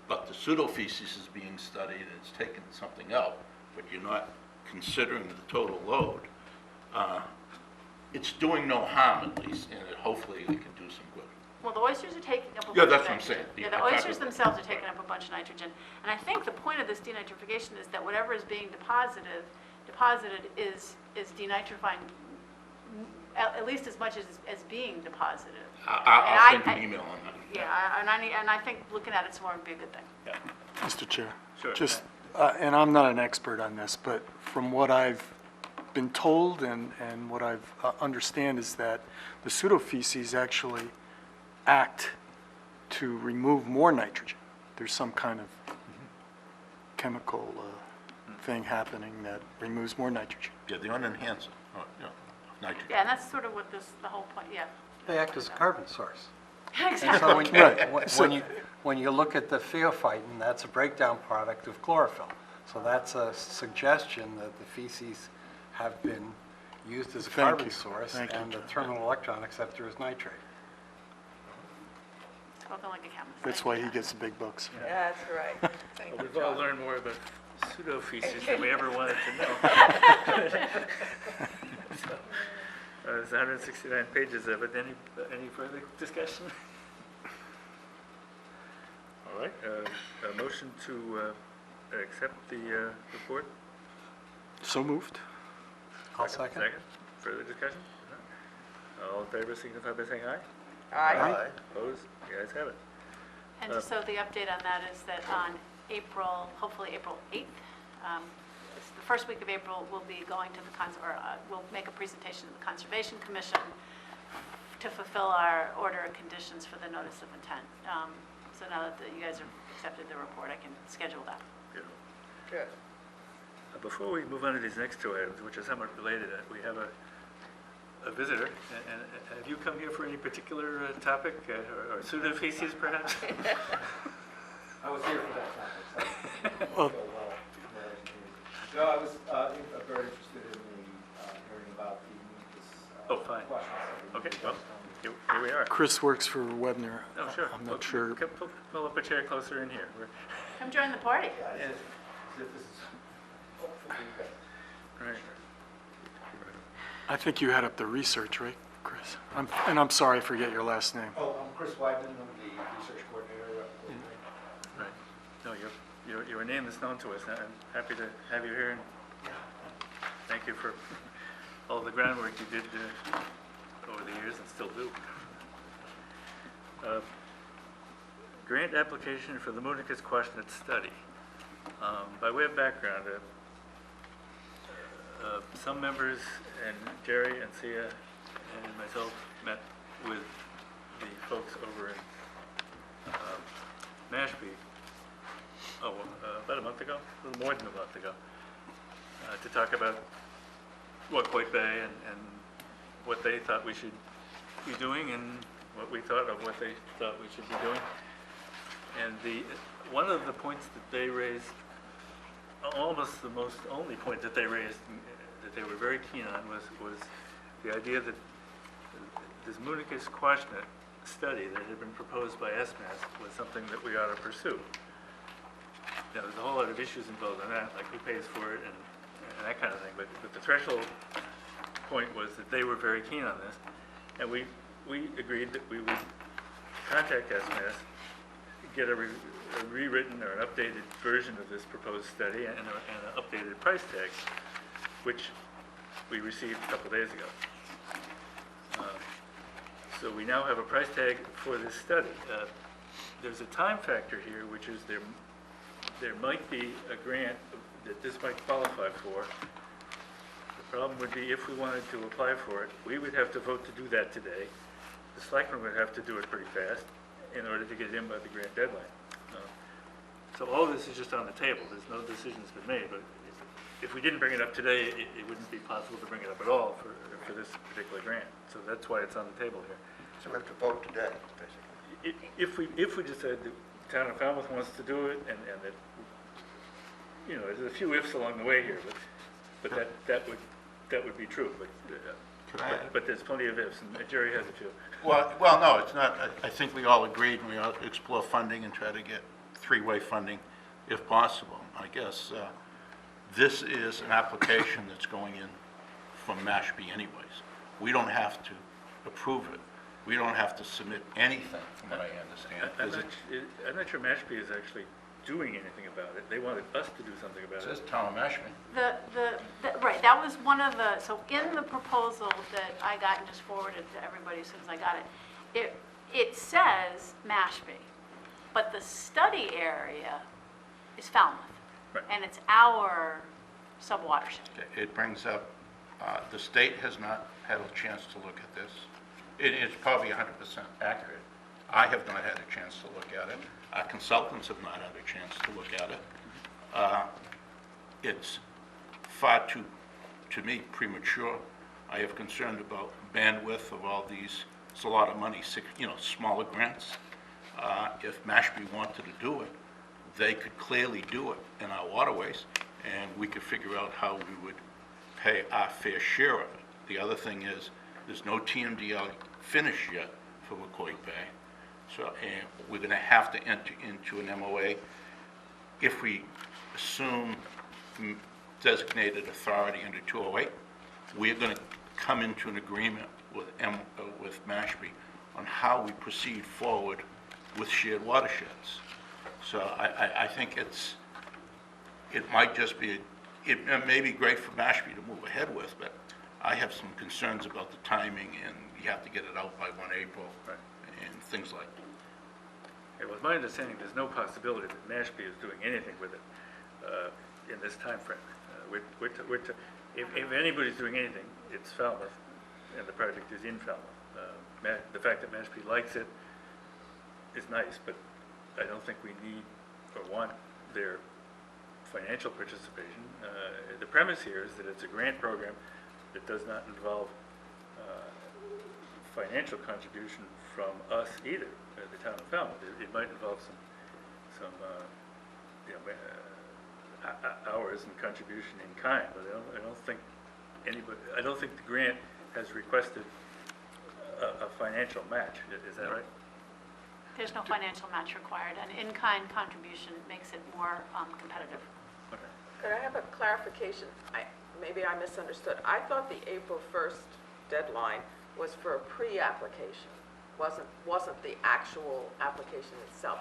but the pseudofeces is being studied and it's taking something out, but you're not considering the total load, it's doing no harm at least, and hopefully it can do some good. Well, the oysters are taking up a bunch Yeah, of that's what I'm nitrogen. saying. Yeah, Yeah, the I thought oysters it- themselves are taking up a bunch of nitrogen. And I think the point of this denitrification is that whatever is being deposited is denitrifying at least as much as being deposited. I'll send you an email on that. Yeah, and I think looking at it some more would be a good thing. Mr. Chair? Sure. Just, and I'm not an expert on this, but from what I've been told and what I've understand is that the pseudofeces actually act to remove more nitrogen. There's some kind of chemical thing happening that removes more nitrogen. Yeah, the unenhanced, nitrogen. Yeah, and that's sort of what the whole point, yeah. They act as a carbon source. Exactly. And so when, Right. when you look at the pheophytin, that's a breakdown product of chlorophyll. So that's a suggestion that the feces have been used as a Thank carbon you. source, Thank you, and the John. terminal electron acceptor is nitrate. Spoken like a chemist. That's why he gets the big bucks. That's right. Thank Well, you, we've all John. learned more about pseudofeces than we ever wanted to know. So, there's 169 pages of it. Any further discussion? All right, a motion to accept the report? So moved? I'll second. Second. Further discussion? All in favor signify by saying aye. Aye. Opposed? The ayes have it. And just so the update on that is that on April, hopefully April 8th, the first week of April, we'll be going to the, we'll make a presentation to the Conservation Commission to fulfill our order of conditions for the notice of intent. So now that you guys have accepted the report, I can schedule that. Beautiful. Good. Before we move on to these next two items, which are somewhat related, we have a visitor. And have you come here for any particular topic or pseudofeces, perhaps? I was here for that topic, so. Well, No, I was very interested in hearing about the Oh, fine. questions. Okay, well, here we are. Chris works for Webner. Oh, sure. I'm Well, not sure. Pull up a chair closer in here. Come join the party. As if this is hopefully good. Right. I think you had up the research, right, Chris? And I'm sorry, I forget your last name. Oh, I'm Chris Weidman, I'm the research coordinator. Right. No, your name is known to us. I'm happy to have you here, and thank you for all the groundwork you did over the years and still do. Grant application for the Moonicus Quashnet study. By way of background, some members and Jerry and Sia and myself met with the folks over in Mashpee, about a month ago, a little more than a month ago, to talk about Wacoit Bay and what they thought we should be doing and what we thought of what they thought we should be doing. And one of the points that they raised, almost the most only point that they raised that they were very keen on was the idea that this Moonicus Quashnet study that had been proposed by SMAS was something that we ought to pursue. Now, there's a whole lot of issues involved in that, like who pays for it and that kind of thing, but the threshold point was that they were very keen on this, and we agreed that we would contact SMAS, get a rewritten or an updated version of this proposed study and an updated price tag, which we received a couple days ago. So we now have a price tag for this study. There's a time factor here, which is there might be a grant that this might qualify for. The problem would be if we wanted to apply for it, we would have to vote to do that today. The selectmen would have to do it pretty fast in order to get it in by the grant deadline. So all this is just on the table. There's no decisions been made, but if we didn't bring it up today, it wouldn't be possible to bring it up at all for this particular grant. So that's why it's on the table here. So we have to vote today, basically. If we decide the town of Falmouth wants to do it, and that, you know, there's a few ifs along the way here, but that would be true. But there's plenty of ifs, and Jerry has a few. Well, no, it's not. I think we all agreed, and we ought to explore funding and try to get three-way funding if possible. I guess this is an application that's going in from Mashpee anyways. We don't have to approve it. We don't have to submit anything, from what I understand. I'm not sure Mashpee is actually doing anything about it. They wanted us to do something about It says it. Town of Mashpee. Right, that was one of the, so in the proposal that I got and just forwarded to everybody as soon as I got it, it says Mashpee, but the study area is Falmouth. Right. And it's our sub-watershed. Okay, it brings up The state has not had a chance to look at this. It's probably 100% accurate. I have not had a chance to look at it. Our consultants have not had a chance to look at it. It's far too, to me, premature. I have concerned about bandwidth of all these. It's a lot of money, smaller grants. If Mashpee wanted to do it, they could clearly do it in our waterways, and we could figure out how we would pay our fair share of it. The other thing is, there's no TMDL finished yet for McCoy Bay. So, and we're gonna have to enter into an MOA. If we assume designated authority under 208, we're gonna come into an agreement with Mashpee on how we proceed forward with shared watersheds. So I think it might just be, it may be great for Mashpee to move ahead with, but I have some concerns about the timing, and you have to get it out by 1 April, and things like that. It was my understanding there's no possibility that Mashpee is doing anything with it in this timeframe. If anybody's doing anything, it's Falmouth, and the project is in Falmouth. The fact that Mashpee likes it is nice, but I don't think we need or want their financial participation. The premise here is that it's a grant program that does not involve financial contribution from us either, the town of Falmouth. It might involve some hours and contribution in kind, but I don't think the grant has requested a financial match. Is that right? There's no financial match required. An in-kind contribution makes it more competitive. Okay. Could I have a clarification? Maybe I misunderstood. I thought the April 1st deadline was for a pre-application, wasn't the actual application itself.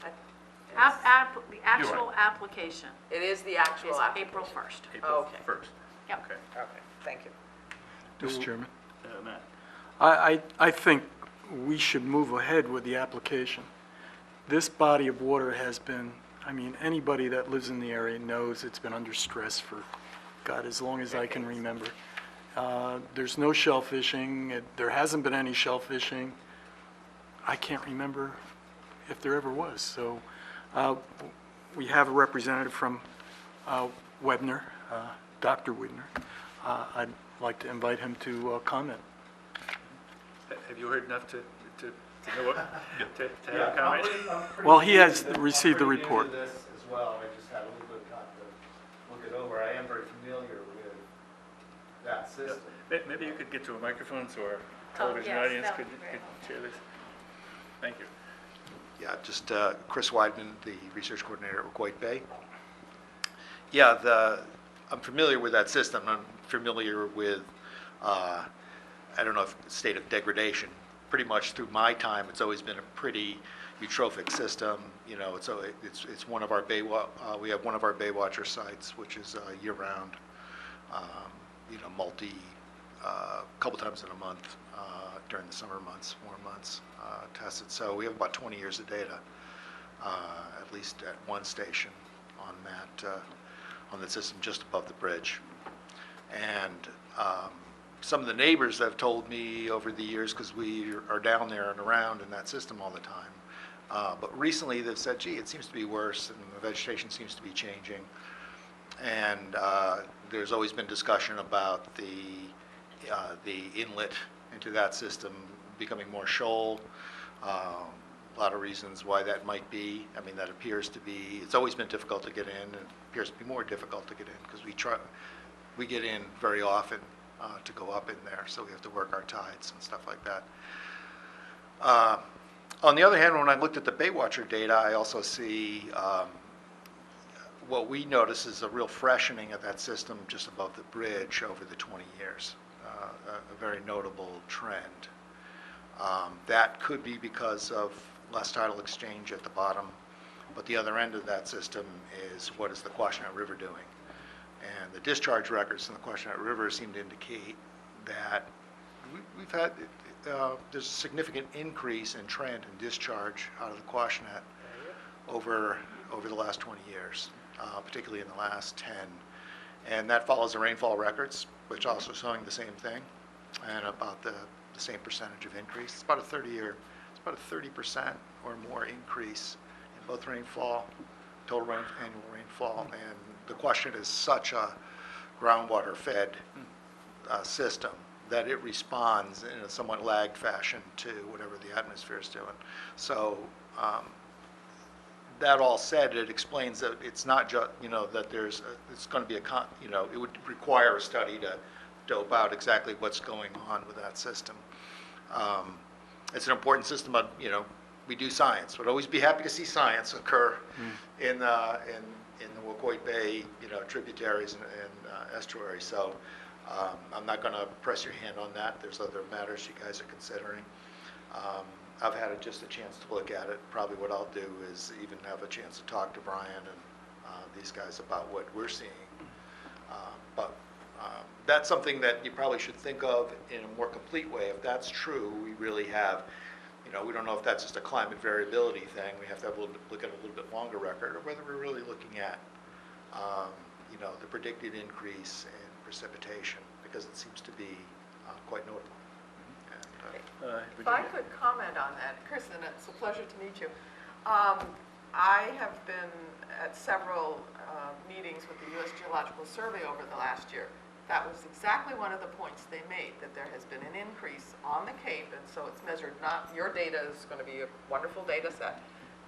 The actual application It is the is actual application. April 1st. April Okay. 1st. Yep. Okay. Okay, thank you. Mr. Chairman, Matt? I think we should move ahead with the application. This body of water has been, anybody that lives in the area knows it's been under stress for, God, as long as I can remember. There's no shellfishing. There hasn't been any shellfishing. I can't remember if there ever was. So we have a representative from Webner, Dr. Widner. I'd like to invite him to comment. Have you heard enough to know what, to have a comment? Well, he has received the report. I'm pretty new to this as well. I just had a little bit of time to look it over. I am very familiar with that system. Maybe you could get to a microphone so our television yes, audience that could would be great. share this. Thank you. Yeah, just Chris Weidman, the research coordinator at White Bay. Yeah, I'm familiar with that system. I'm familiar with, I don't know if state of degradation. Pretty much through my time, it's always been a pretty eutrophic system. It's one of our we have one of our Baywatcher sites, which is year-round, couple times in a month during the summer months, warm months, tested. So we have about 20 years of data, at least at one station on that system just above the bridge. And some of the neighbors have told me over the years, because we are down there and around in that system all the time, but recently they've said, gee, it seems to be worse and the vegetation seems to be changing. And there's always been discussion about the inlet into that system becoming more shoal. A lot of reasons why that might be. That appears to be, it's always been difficult to get in, and it appears to be more difficult to get in because we get in very often to go up in there, so we have to work our tides and stuff like that. On the other hand, when I looked at the Baywatcher data, I also see what we notice is a real freshening of that system just above the bridge over the 20 years, a very notable trend. That could be because of less tidal exchange at the bottom, but the other end of that system is what is the Quashnet River doing? And the discharge records in the Quashnet River seem to indicate that we've had, there's a significant increase in trend and discharge out of the Quashnet over the last 20 years, particularly in the last 10. And that follows the rainfall records, which also showing the same thing, and about the same percentage of increase. It's about a 30% or more increase in both rainfall, annual rainfall, and the question is such a groundwater-fed system that it responds in a somewhat lagged fashion to whatever the atmosphere is doing. So that all said, it explains that it's not just, that it's going to be it would require a study to dope out exactly what's going on with that system. It's an important system, but, we do science. Would always be happy to see science occur in the Wacoit Bay, tributaries and estuaries. So I'm not going to press your hand on that. There's other matters you guys are considering. I've had just a chance to look at it. Probably what I'll do is even have a chance to talk to Brian and these guys about what we're seeing. But that's something that you probably should think of in a more complete way. If that's true, we really have, we don't know if that's just a climate variability thing. We have to look at a little bit longer record, or whether we're really looking at, the predicted increase in precipitation, because it seems to be quite notable. And, If I could comment on that, Kristen, it's a pleasure to meet you. I have been at several meetings with the U.S. Geological Survey over the last year. That was exactly one of the points they made, that there has been an increase on the Cape, and so it's measured, not, your data is going to be a wonderful data set,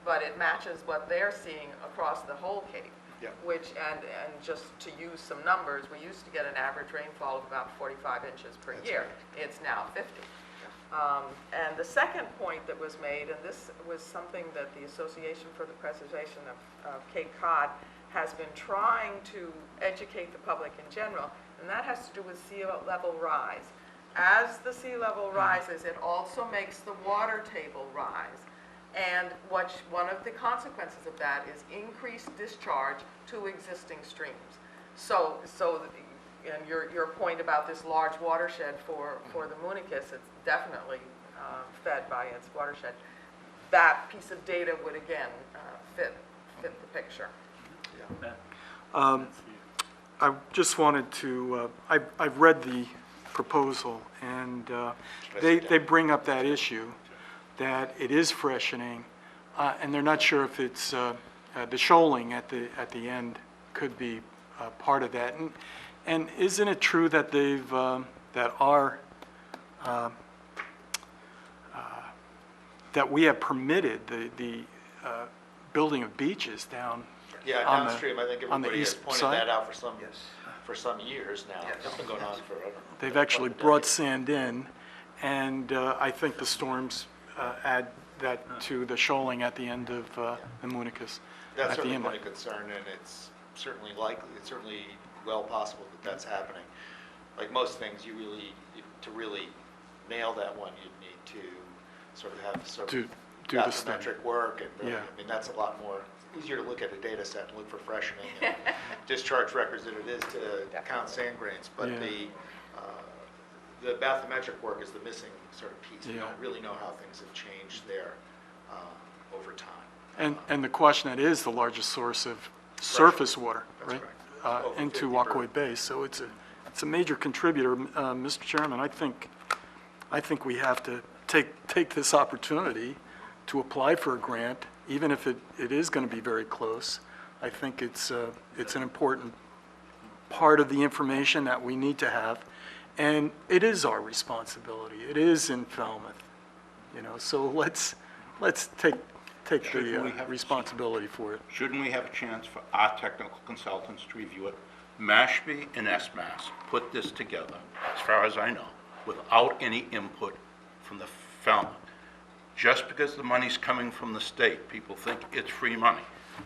but it matches what they're seeing across the whole Cape. Yeah. Which, and just to use some numbers, we used to get an average rainfall of about 45 inches per year. Right. It's now 50. And the second point that was made, and this was something that the Association for the Preservation of Cape Cod has been trying to educate the public in general, and that has to do with sea level rise. As the sea level rises, it also makes the water table rise. And one of the consequences of that is increased discharge to existing streams. So and your point about this large watershed for the Moonicus, it's definitely fed by its watershed. That piece of data would again fit the picture. I just wanted to, I've read the proposal, and they bring up that issue, that it is freshening, and they're not sure if it's, the shoaling at the end could be part of that. And isn't it true that they've, that we have permitted the building of beaches down Yeah, on downstream, I think on the everybody has east pointed side? that out for some years now. It's been going on forever. They've actually brought sand in, and I think the storms add that to the shoaling at the end of the Moonicus. That's at the certainly my inlet. concern, and it's certainly likely, it's certainly well possible that that's happening. Like most things, to really nail that one, you'd need to sort of have some Do the study. bathymetric work, and really, Yeah. I mean, that's a lot more, easier to look at a data set and look for freshening and discharge records than it is to count sand grains. But Yeah. the bathymetric work is the missing sort of piece. We Yeah. don't really know how things have changed there over time. And the question, that is the largest source of surface water, That's right? right. Over Into 50%. Wacoit Bay, so it's a major contributor. Mr. Chairman, I think we have to take this opportunity to apply for a grant, even if it is going to be very close. I think it's an important part of the information that we need to have, and it is our responsibility. It is in Falmouth, so let's take Shouldn't we the have- responsibility for it. Shouldn't we have a chance for our technical consultants to review it? Mashpee and SMAS put this together, as far as I know, without any input from the Falmouth. Just because the money's coming from the state, people think it's free money,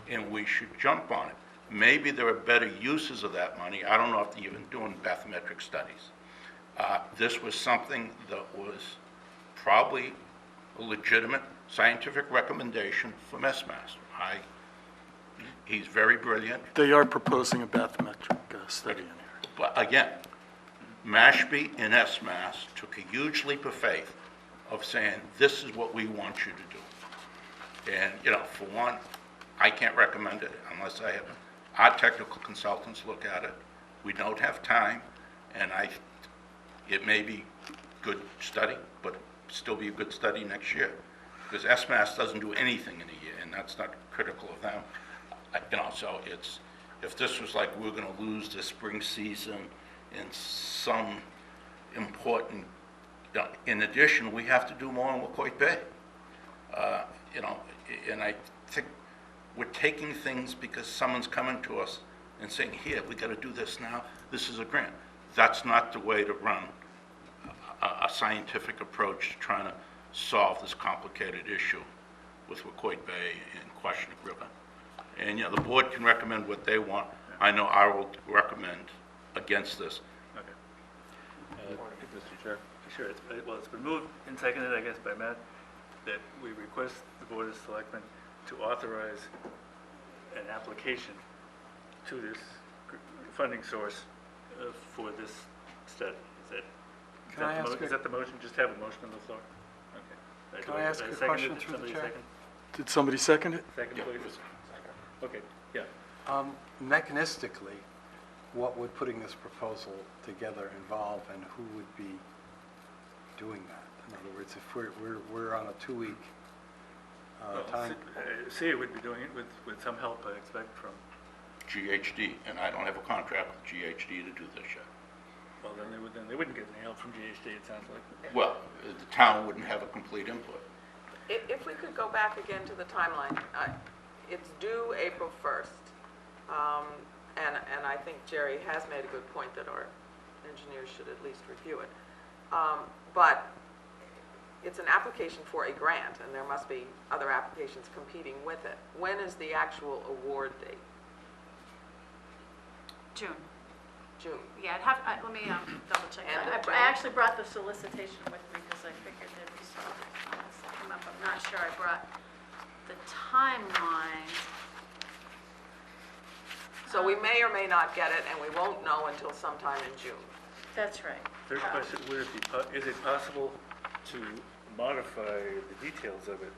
and we should jump on it. Maybe there are better uses of that money. I don't know if they're even doing bathymetric studies. This was something that was probably a legitimate scientific recommendation from SMAS. He's very brilliant, They are proposing a bathymetric study in here. but again, Mashpee and SMAS took a huge leap of faith of saying, this is what we want you to do. And, for one, I can't recommend it unless I have our technical consultants look at it. We don't have time, and it may be good study, but still be a good study next year. Because SMAS doesn't do anything in a year, and that's not critical of them. So if this was like, we're gonna lose the spring season in some important, in addition, we have to do more in Wacoit Bay. And I think we're taking things because someone's coming to us and saying, here, we gotta do this now, this is a grant. That's not the way to run a scientific approach to trying to solve this complicated issue with Wacoit Bay and Quashnet River. And, the board can recommend what they want. I know I will recommend against this. Okay. Mr. Chair? Sure, it's been moved and seconded, I guess, by Matt, that we request the Board of Selectmen to authorize an application to this funding source for this study. Can I ask is that the motion? Just have a motion on the floor? Okay. Can I ask a question through the chair? Did somebody second it? Second, please. Okay, yeah. Mechanistically, what would putting this proposal together involve, and who would be doing that? In other words, if we're on a 2-week time. SEA would be doing it with some help, I expect, from, GHD, and I don't have a contract with GHD to do this yet. well, then they wouldn't get any help from GHD, it sounds like. Well, the town wouldn't have a complete input. If we could go back again to the timeline, it's due April 1st. And I think Jerry has made a good point that our engineers should at least review it. But it's an application for a grant, and there must be other applications competing with it. When is the actual award date? June. June. Yeah, let me double check End that. of I June. actually brought the solicitation with me because I figured there'd be something on this that came up. I'm not sure I brought the timeline. So we may or may not get it, and we won't know until sometime in June. That's right. Third question, is it possible to modify the details of it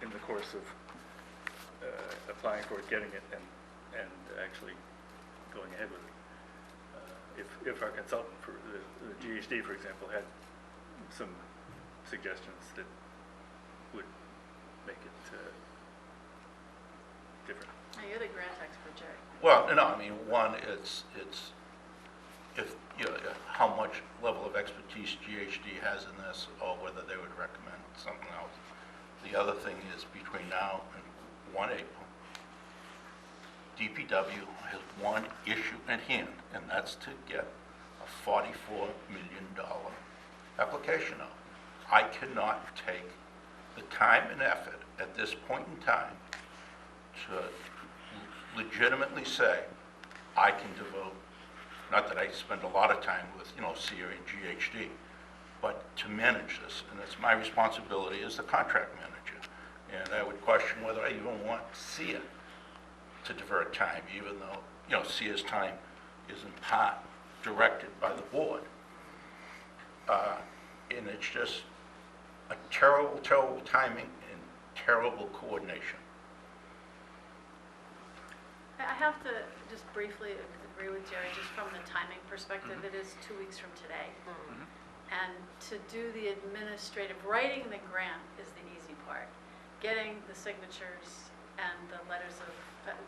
in the course of applying for it, getting it, and actually going ahead with it? If our consultant for the GHD, for example, had some suggestions that would make it different. Now, you're the grant expert, Jerry. Well, no, I mean, one, it's if, how much level of expertise GHD has in this, or whether they would recommend something else. The other thing is, between now and 1 April, DPW has one issue at hand, and that's to get a $44 million application out. I cannot take the time and effort at this point in time to legitimately say, I can devote, not that I spend a lot of time with, SEA and GHD, but to manage this, and it's my responsibility as the contract manager. And I would question whether I even want SEA to divert time, even though, SEA's time is in part directed by the board. And it's just a terrible, terrible timing and terrible coordination. I have to just briefly agree with Jerry, just from the timing perspective, it is 2 weeks from today. And to do the administrative, writing the grant is the easy part. Getting the signatures and the letters of,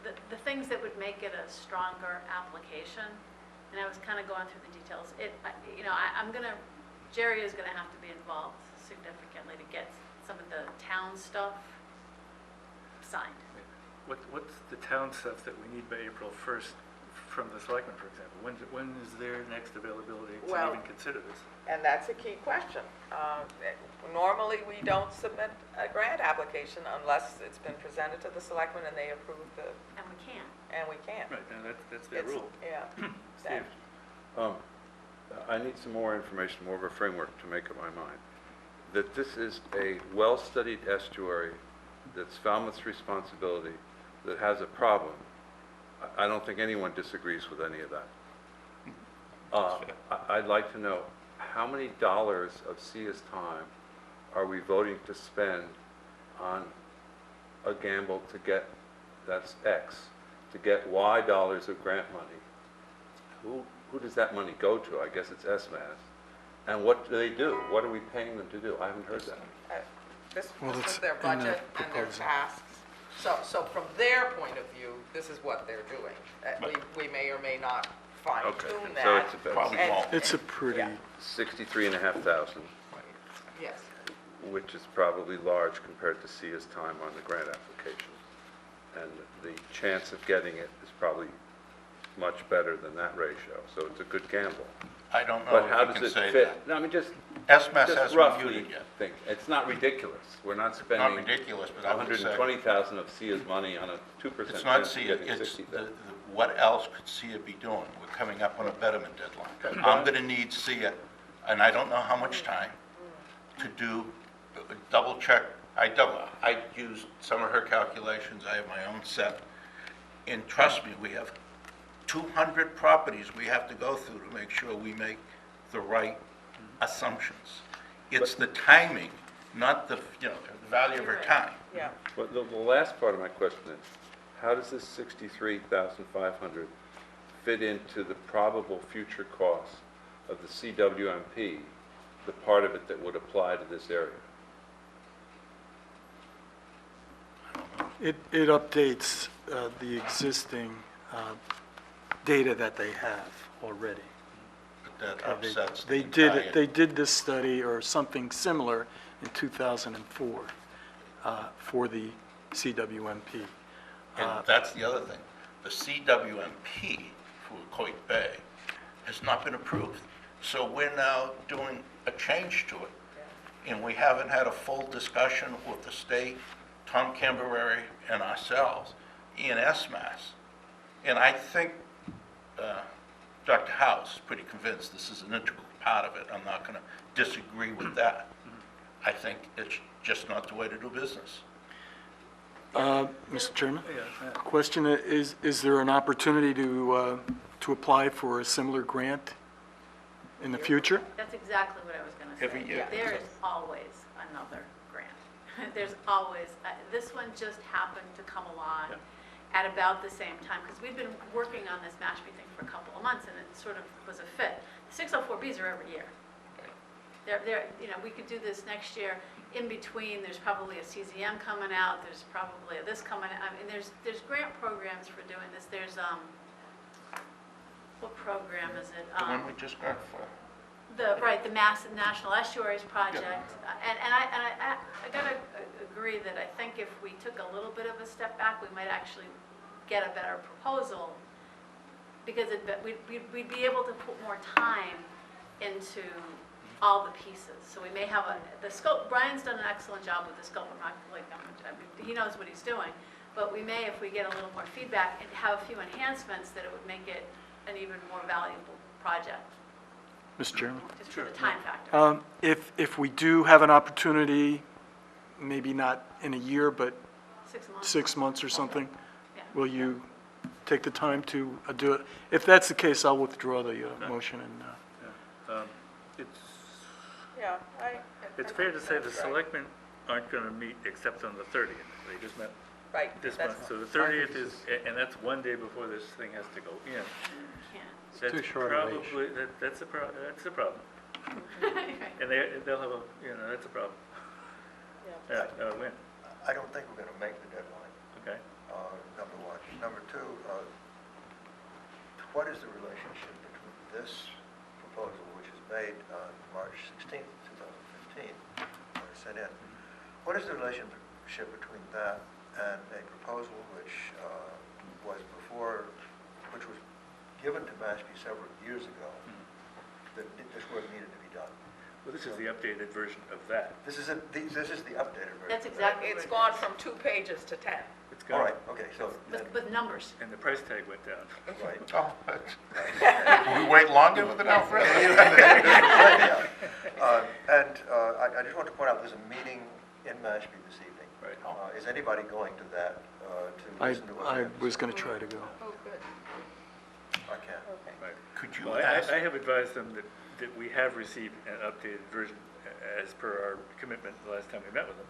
the things that would make it a stronger application, and I was kind of going through the details. Jerry is gonna have to be involved significantly to get some of the town stuff signed. What's the town stuff that we need by April 1st from the selectmen, for example? When is their next availability to Well, even consider this? And that's a key question. Normally, we don't submit a grant application unless it's been presented to the selectmen and they approve And we can. and we can't. Right, now that's their It's- rule. Yeah. Steve? I need some more information, more of a framework to make up my mind. That this is a well-studied estuary that's Falmouth's responsibility, that has a problem. I don't think anyone disagrees with any of that. I'd like to know, how many dollars of SEA's time are we voting to spend on a gamble to get, that's X, to get Y dollars of grant money who does that money go to? I guess it's SMAS. And what do they do? What are we paying them to do? I haven't heard that. This Well, this it's is their in the budget and their proposal. tasks. So from their point of view, this is what they're doing. We may or may not fine tune that. So it's about Probably And- won't. It's a pretty, Yeah. 63,500, Yes. which is probably large compared to SIA's time on the grant application. And the chance of getting it is probably much better than that ratio, so it's a good gamble. I don't know But how if you does can it say fit? that. No, I mean, just SMAS just hasn't reviewed roughly it yet. think. It's not ridiculous. We're not Not spending ridiculous, but I would say, 120,000 of SIA's money on a 2% it's not chance of SEA, getting it's, 60,000. what else could SEA be doing? We're coming up on a betterment deadline. I'm gonna need SEA, and I don't know how much time, to do, double check. I used some of her calculations, I have my own set. And trust me, we have 200 properties we have to go through to make sure we make the right assumptions. It's the timing, not the, the value of her time. Yeah. But the last part of my question is, how does this 63,500 fit into the probable future costs of the CWMP, the part of it that would apply to this area? it updates the existing data that they have already. But that They- upsets the They entire... did this study or something similar in 2004 for the CWMP. And that's the other thing. The CWMP for Coit Bay has not been approved. So we're now doing a change to it. And we haven't had a full discussion with the state, Tom Camberary, and ourselves in SMAS. And I think Dr. House is pretty convinced this is an integral part of it. I'm not going to disagree with that. I think it's just not the way to do business. Mr. Chairman? Question, is there an opportunity to apply for a similar grant in the future? That's exactly what I was going to say. Every year. There is always another grant. There's always, this one just happened to come along at about the same time, because we've been working on this Mashpee thing for a couple of months, and it sort of was a fit. The 604Bs are every year. We could do this next year. In between, there's probably a CZM coming out, there's probably a this coming out. I mean, there's grant programs for doing this. There's, what program is it? The one we just got for... The National Estuaries Project. And I gotta agree that I think if we took a little bit of a step back, we might actually get a better proposal, because we'd be able to put more time into all the pieces. So we may have the scope, Brian's done an excellent job with the scope. I'm not, he knows what he's doing. But we may, if we get a little more feedback and have a few enhancements, that it would make it an even more valuable project, Mr. Chairman? just for the time factor. If we do have an opportunity, maybe not in a year, but 6 months. 6 months or something, Yeah. will you take the time to do it? If that's the case, I'll withdraw the motion and, It's fair to say the selectmen aren't going to meet except on the 30th. They just met Right. this that's- month. So the 30th is, and that's one day before this thing has to go in. Can't. That's too short a leash. probably, that's a problem. Right. And they'll have that's a problem. When? I don't think we're going to make the deadline, Okay. number one. Number two, what is the relationship between this proposal, which is made on March 16th, 2015, when it's sent in? What is the relationship between that and a proposal which which was given to Mashpee several years ago, that this work needed to be done? Well, this is the updated version of that. This is the updated version. That's exactly It's what gone it is. from 2 pages to 10. It's All gone. right, okay, so, With numbers. And the price tag went down. right. Oh, will we wait longer with it, Alfred? I just want to point out, there's a meeting in Mashpee this evening. Right. Is anybody going to that, to I listen to what we I have to was say? going to try to go. Oh, good. I can't. Okay. Right. Could you Well, ask... I have advised them that we have received an updated version as per our commitment the last time we met with them.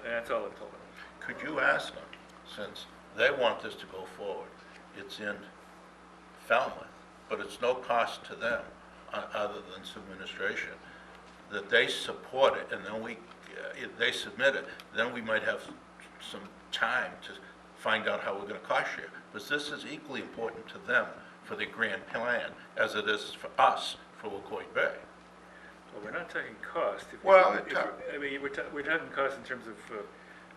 And that's all I've told them. Could you ask them, since they want this to go forward, it's in Falmouth, but it's no cost to them, other than some administration, that they support it, and then if they submit it, then we might have some time to find out how we're gonna cost share. Because this is equally important to them for the grand plan as it is for us for Wacoit Bay. Well, we're not talking cost. Well, I mean, we're talking cost in terms of,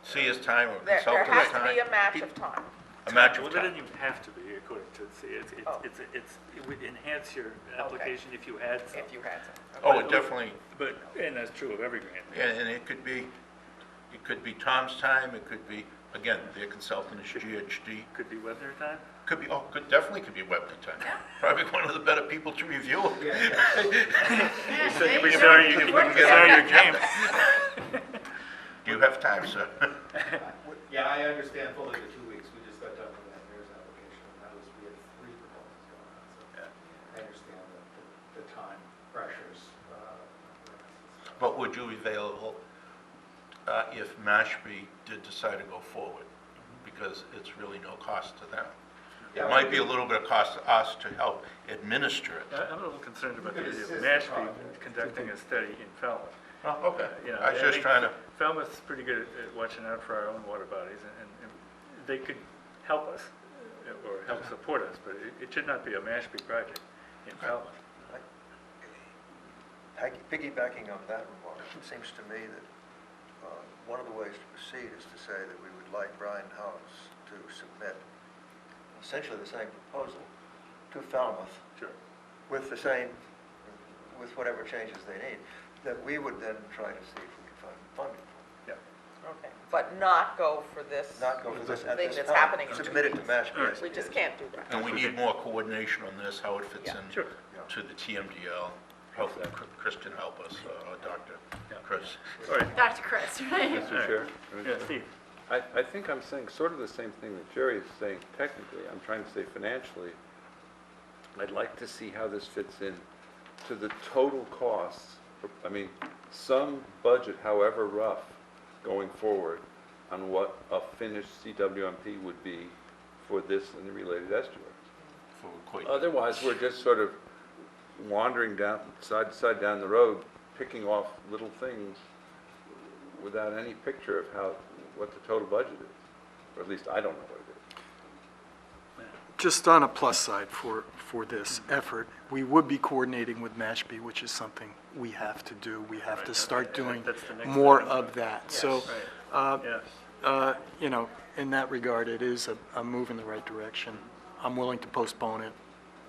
See his time or There consultant's has time. to be a match of time. A match well, of it time. doesn't even have to be, according to C. Oh. It would enhance your application if you had some. If you had some. Oh, it definitely, But, and that's true of every grant. and it could be Tom's time, it could be, again, their consultant is GHD. Could be weather time. Definitely could be Webster time. Probably one of the better people to review it. Yeah, So you'll be see? sorry you Work get out of your game. Do you have time, sir? Yeah, I understand fully the 2 weeks, we just got done with that mayor's application, and that was, we had 3 proposals going on, so I understand the time pressures. But would you be available if Mashpee did decide to go forward? Because it's really no cost to them. It Yeah, might be a little bit of cost to us to help administer it. I'm a little concerned about the You could idea of assist the Mashpee project. conducting a study in Falmouth. Oh, okay. You know, I was just think trying to, Falmouth's pretty good at watching out for our own water bodies, and they could help us, or help support us, but it should not be a Mashpee project in Falmouth. Piggybacking on that remark, it seems to me that one of the ways to proceed is to say that we would like Brian House to submit essentially the same proposal to Falmouth Sure. with whatever changes they need, that we would then try to see if we can find funding for Yeah. Okay, but not go for this. it. Not go for this at Thing this that's time. happening in Submit it to 2 Mashpee. weeks. We just can't do that. and we need more coordination on this, how it fits Yeah. in Sure. to the TMDL. Hopefully Chris can help us, or Dr. Yeah. Chris. All right. Dr. Chris, right? Mr. Chair? Yeah, Steve. I think I'm saying sort of the same thing that Jerry is saying technically. I'm trying to say financially, I'd like to see how this fits in to the total costs. I mean, some budget, however rough, going forward on what a finished CWMP would be for this and the related estuary. For Wacoit. Otherwise, we're just sort of wandering down, side to side down the road, picking off little things without any picture of what the total budget is. Or at least I don't know what it is. Just on a plus side for this effort, we would be coordinating with Mashpee, which is something we have to do. We have to Right, start okay, doing that's the next more item. of that. So, Right. Yes. you know, in that regard, it is a move in the right direction. I'm willing to postpone it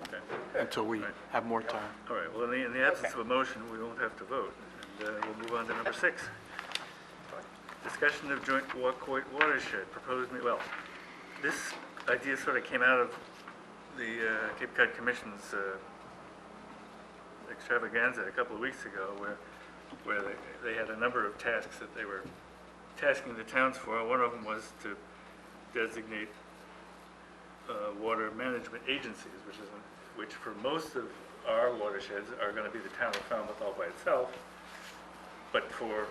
Okay. until we Right. have more time. All right, well, in the absence of a motion, we won't have to vote. And we'll move on to number 6. Discussion of joint Wacoit watershed, proposed, well, this idea sort of came out of the Cape Cod Commission's extravaganza a couple of weeks ago, where they had a number of tasks that they were tasking the towns for. One of them was to designate water management agencies, which for most of our watersheds are going to be the town of Falmouth all by itself, but for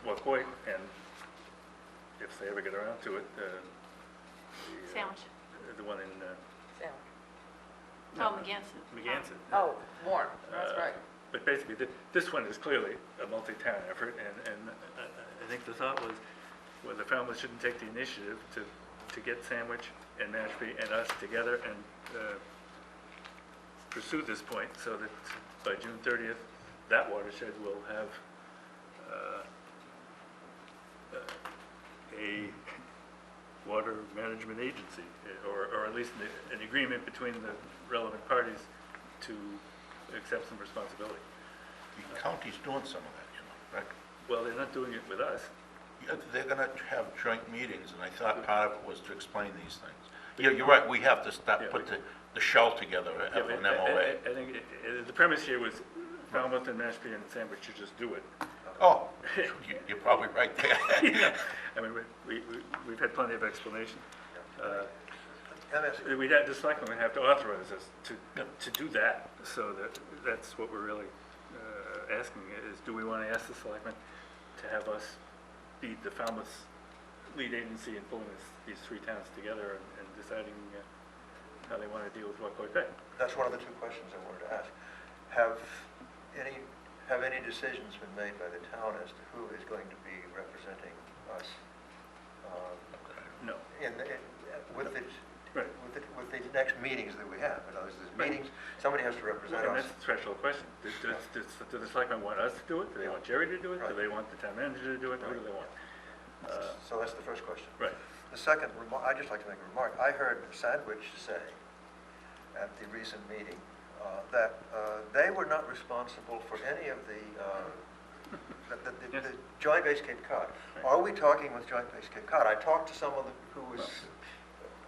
Wacoit, and if they ever get around to it, Sandwich. the one in Sam. Oh, McGanson. Meganson. Oh, Warren, that's right. But basically, this one is clearly a multi-town effort, and I think the thought was, well, the Falmouth shouldn't take the initiative to get Sandwich and Mashpee and us together and pursue this point, so that by June 30th, that watershed will have a water management agency, or at least an agreement between the relevant parties to accept some responsibility. The county's doing some of that, you know, right? Well, they're not doing it with us. Yeah, they're gonna have joint meetings, and I thought part of it was to explain these things. Yeah, you're right, we have to put the shell together Yeah, of but an MOA. I think the premise here was Falmouth and Mashpee and Sandwich should just do it. Oh, you're probably right there. I mean, we've had plenty of explanation. MS, The selectmen would have to authorize us to do that, so that's what we're really asking, is do we want to ask the selectmen to have us be the Falmouth's lead agency in pulling these 3 towns together and deciding how they want to deal with Rockaway Bay. That's one of the two questions I wanted to ask. Have any decisions been made by the town as to who is going to be representing us? No. With the, Right. with the next meetings that we have? In other words, there's Right. meetings, somebody has to represent And us. that's the threshold question. Do the selectmen want us to do it? Do they want Jerry to do it? Do Right. they want the town manager to do it? Who do they want? So that's the first question. Right. The second, I'd just like to make a remark. I heard Sandwich say at the recent meeting that they were not responsible for any of the Yes. Joint Base Cape Cod. Are we talking with Joint Base Cape Cod? I talked to someone who was,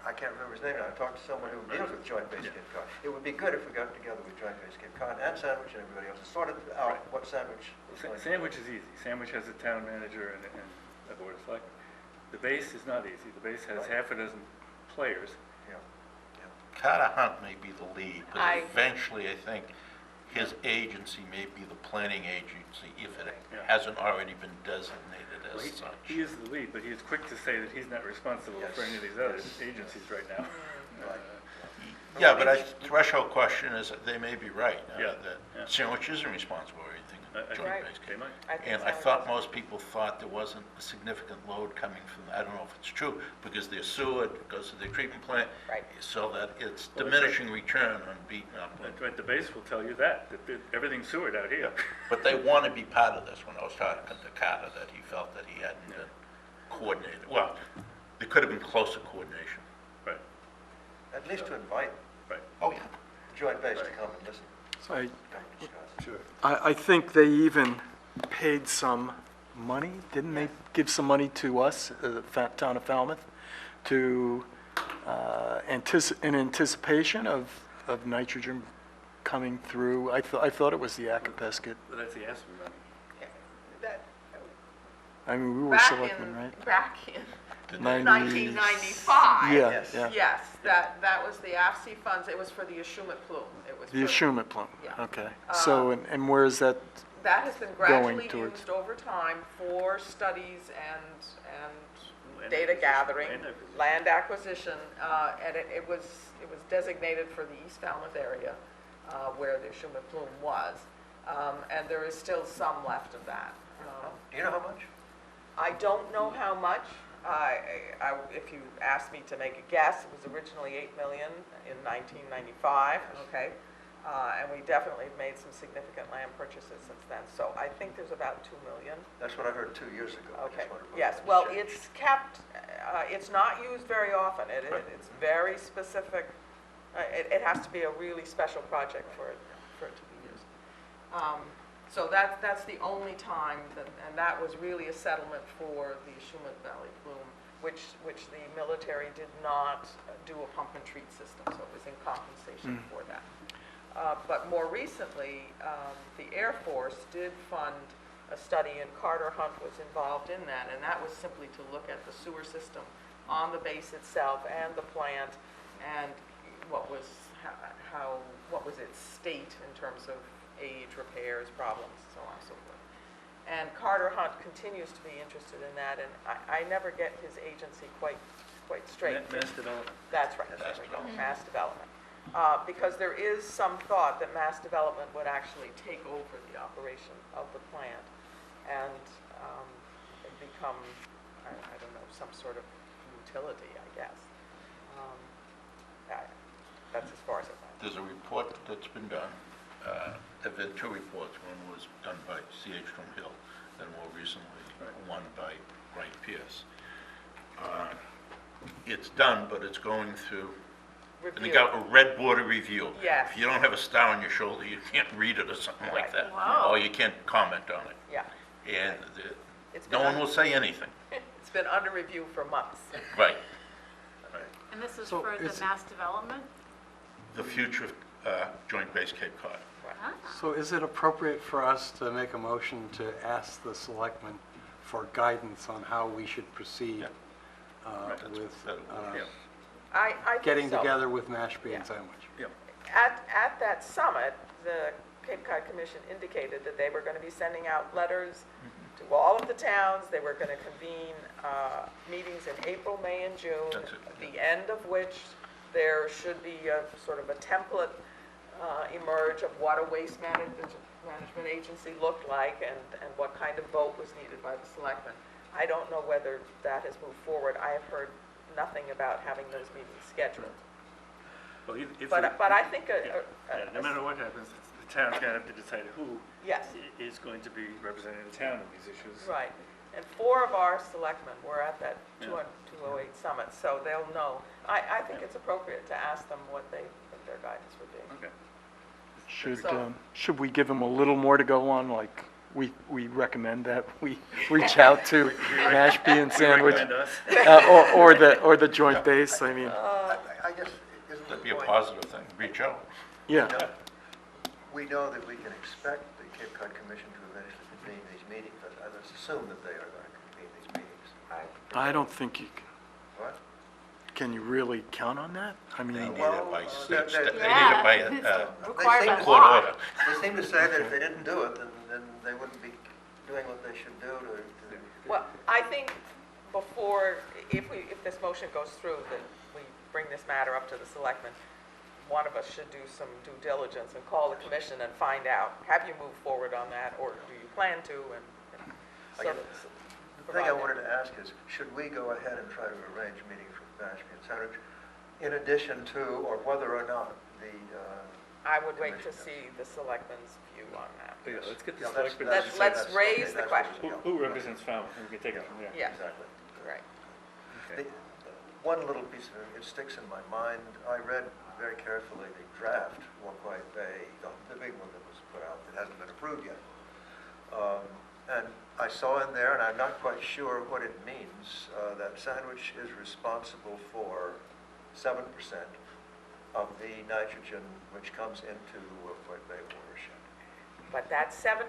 I can't remember his name now, I talked to someone who deals with Joint Base Cape Cod. It would be good if we got together with Joint Base Cape Cod and Sandwich and everybody else and sorted out what Sandwich is going to do. Sandwich is easy. Sandwich has a town manager and a board of selectmen. The base is not easy. The base has half a dozen players. Yeah. Carter Hunt may be the lead, but I- eventually, I think, his agency may be the planning agency if it Yeah. hasn't already been designated Well, as such. he is the lead, but he is quick to say that he's not responsible for any of these other agencies right now. Yeah, but threshold question is, that they may be right, Yeah. that Yeah. Sandwich isn't responsible for anything I- joint Right. base. They might. think And I so. thought most people thought there wasn't a significant load coming from, I don't know if it's true, because their sewer goes to their treatment plant. Right. So that it's Well, diminishing return on beating up. Right, the base will tell you that everything's sewered out here. But they want to be part of this. When I was talking to Carter, that he felt that he hadn't been coordinated. Well, there could have been closer coordination. Right, At least to invite right. Oh, yeah. Joint Base to come and listen, So come and discuss. Sure. I think they even paid some money, didn't they give some money to us, the town of Falmouth, to, in anticipation of nitrogen coming through? I thought it was the Acapesket. But that's the ASME money. That- I mean, we were Back selectmen, in- right? Back in 90 1995. Yeah, yeah. Yes, that was the AFC funds, it was for the eschewment plume. It was The for- eschewment plume, Yeah. okay. So, and where is that? That has been Going gradually towards- used over time for studies and Land data acquisition, gathering, land acquisition. land acquisition, and it was designated for the East Falmouth area, where the eschewment plume was. And there is still some left of that. Do you know how much? I don't know how much. If you asked me to make a guess, it was originally 8 million in 1995, okay? And we definitely made some significant land purchases since then. So I think there's about 2 million. That's what I heard 2 years ago. I just Okay, wondered what yes, that well, changed. it's kept, it's not used very often. It's very specific. It has to be a really special project for it to be used. So that's the only time, and that was really a settlement for the Eschewment Valley plume, which the military did not do a pump and treat system, so it was in compensation for that. But more recently, the Air Force did fund a study, and Carter Hunt was involved in that, and that was simply to look at the sewer system on the base itself and the plant, and what was its state in terms of age, repairs, problems, so on and so forth. And Carter Hunt continues to be interested in that, and I never get his agency quite straight. Mass development. That's right, there we go, mass development. Because there is some thought that mass development would actually take over the operation of the plant and become, I don't know, some sort of utility, I guess. That's as far as it went. There's a report that's been done. There have been 2 reports. One was done by C.H. Hill, and more recently, one by Wright Pierce. It's done, but it's going through, and they Review. got a red border review. Yes. If you don't have a star on your shoulder, you can't read it or something like Right. that. Wow. Or you can't comment on it. Yeah. And It's been no one un- will say anything. It's been under review for months. Right. And this is So for the it's- mass development? The future of Joint Base Cape Cod. Huh? So is it appropriate for us to make a motion to ask the selectmen for guidance on how we should proceed with Yeah. I think getting so. together with Mashpee Yeah. and Sandwich? Yeah. At that summit, the Cape Cod Commission indicated that they were going to be sending out letters to all of the towns. They were going to convene meetings in April, May, and June, That's it, at the end of which there should be a sort of a template emerge of what a waste management agency looked like and what kind of vote was needed by the selectmen. I don't know whether that has moved forward. I have heard nothing about having those meetings scheduled. Well, if But the- I think no matter what happens, the town's gonna have to decide who yes, is going to be representing the town in these issues. right. And 4 of our selectmen were at that Yeah. 208 summit, so they'll know. I think it's appropriate to ask them what they think their guidance would be. Okay. Should we give them a little more to go on, like, we recommend that we reach out to Mashpee and Sandwich, Recommend us. or the Joint Base, I mean, I guess, isn't the That'd be a point, positive thing, reach out. yeah. we know that we can expect the Cape Cod Commission to eventually convene these meetings, but let's assume that they are going to convene these meetings. I don't think you What? can you really count on that? I They mean, need Well, it by, that- they need Yeah, it by, it's required by court law. order. They seem to say that if they didn't do it, then they wouldn't be doing what they should do to Well, I think before, if this motion goes through, that we bring this matter up to the selectmen, one of us should do some due diligence and call the commission and find out, have you moved forward on that, or do you plan to, and I so. get The thing I wanted to ask is, should we go ahead and try to arrange meetings with Mashpee and Sandwich in addition to, or whether or not the, I would wait to Commission see the selectmen's view on that. Yeah, let's get the Yeah, that's- selectmen. that's- Let's that's- raise okay, the that's what question. we- Who represents Falmouth, and we can take it from there. Yeah, exactly. right. Okay. One little piece of it sticks in my mind. I read very carefully the draft Walkway Bay, the big one that was put out, that hasn't been approved yet. And I saw in there, and I'm not quite sure what it means, that Sandwich is responsible for 7% of the nitrogen which comes into the Walkway Bay watershed. But that 7%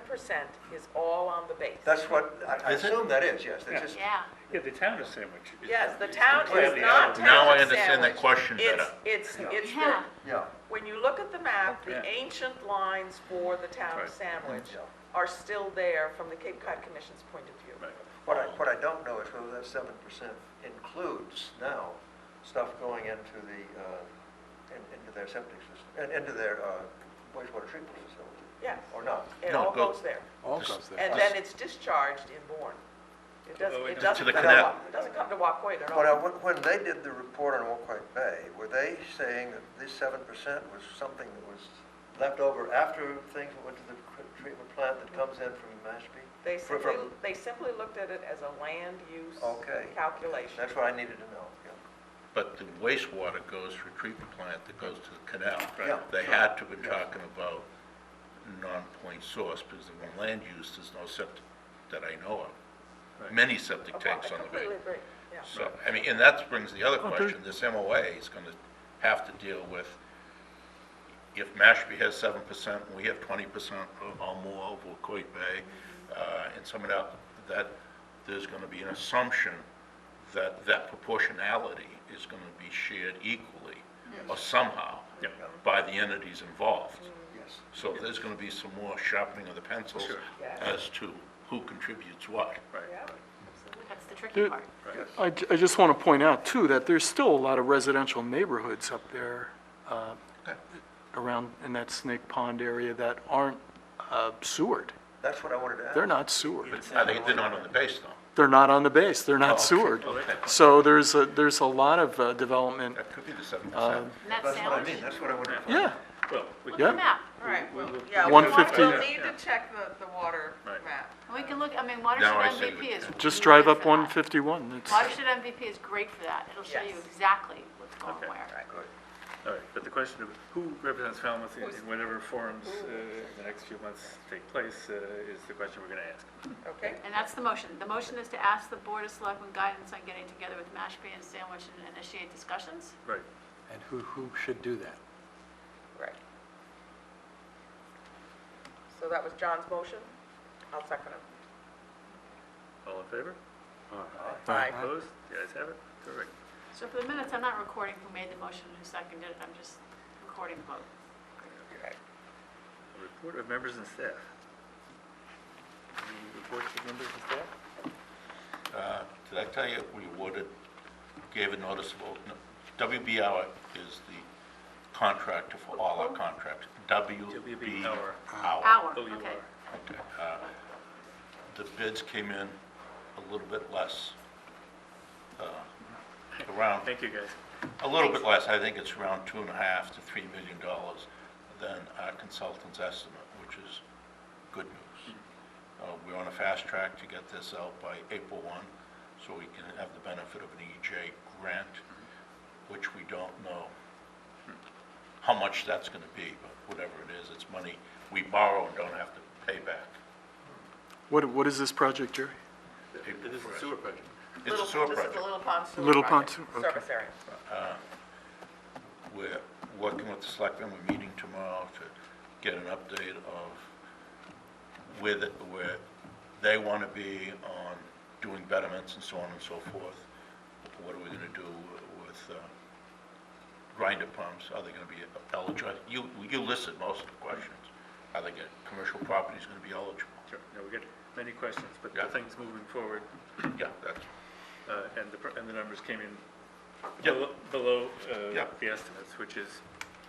is all on the base. That's what, I Is it? assume that is, yes. Yeah. It's just, Yeah. Yeah, the town of Sandwich. Yes, the town is completely not out of town it. Now I of understand the Sandwich. question better. It's the, Yeah. yeah. when you look at the map, Yeah. the ancient lines for the town of Right. Sandwich Yeah. are still there from the Cape Cod Commission's point of view. Right. What I don't know is whether that 7% includes now stuff going into the, into their septic system, and into their wastewater treatment facility, Yes, or not. it No, all it goes- goes there. All goes there. And then it's discharged in Bourne. It doesn't, Oh, it to doesn't the come canal. It doesn't come to Wacoit at But all. when they did the report on Walkway Bay, were they saying that this 7% was something that was left over after things went to the treatment plant that comes in from Mashpee? They From- they simply looked at it as a land use Okay. calculation. That's what I needed to know, yeah. But the wastewater goes through a treatment plant that goes to the canal. Yeah. They had to be talking about non-point source, because the land use, there's no septic that I know of. Right. Many septic I tanks on the bay. completely agree, yeah. So, I mean, and that brings the other Oh, question, this MOA is gonna have to deal with, if Mashpee has 7%, and we have 20% or more of Wacoit Bay, and some of that, there's gonna be an assumption that that proportionality is gonna be shared equally, or somehow, by the entities involved. Yes. So there's gonna be some more sharpening of the pencils Sure. as to who contributes what. Right. Yeah. That's the tricky There- part. I just want to point out, too, that there's still a lot of residential neighborhoods up there Okay. around in that Snake Pond area that aren't sewered. That's what I wanted to ask. They're not sewered. They're not on the base, though. They're not on the base, they're not sewered. Okay. So there's a lot of development, That could be the 7%. And that's That's what I sandwich. mean, that's what I wanted to find yeah. out. Well, we Look can, at the map. All right, we- well, we- yeah, we- 150. we'll need to check the water Right. map. And we can look, I mean, Now I watershed see MVP is. Just really drive good up for that. 151. It's- Watershed MVP is great for that. It'll show you Yes. exactly what's going Okay. where. Good. all right, but the question of who represents Falmouth in whatever forums in the next few months take place is the question we're gonna ask. Okay? And that's the motion. The motion is to ask the Board of Selectmen guidance on getting together with Mashpee and Sandwich and initiate discussions. Right. And who should do that? Right. So that was John's motion. I'll second it. All in favor? Aye. Opposed? The ayes have it. Terrific. So for the minutes, I'm not recording who made the motion and who seconded it. I'm just recording the vote. Okay. A report of members and staff. Any reports of members and staff? Did I tell you we awarded, gave a notice of WBR is the contractor for all our contracts. WB Hour. Hour, OUR. okay. Okay. The bids came in a little bit less, around, Thank you, guys. a little bit less, I think it's around $2.5 to $3 million than our consultant's estimate, which is good news. We're on a fast track to get this out by April 1, so we can have the benefit of an EJ grant, which we don't know how much that's going to be, but whatever it is, it's money we borrow and don't have to pay back. What is this project, Jerry? This is a sewer project. It's a sewer This is project. the Little Pond Sewer Little Pond Project, Sewer, okay. Service area. We're working with the selectmen, we're meeting tomorrow to get an update of where they want to be on doing betterments and so on and so forth. What are we going to do with grinder pumps? Are they going to be eligible? You listed most of the questions. Are they commercial properties going to be eligible? Sure. No, we get many questions, but Yeah. the thing's moving forward, Yeah, that's, and the numbers came in Yep. below Yep. the estimates, which is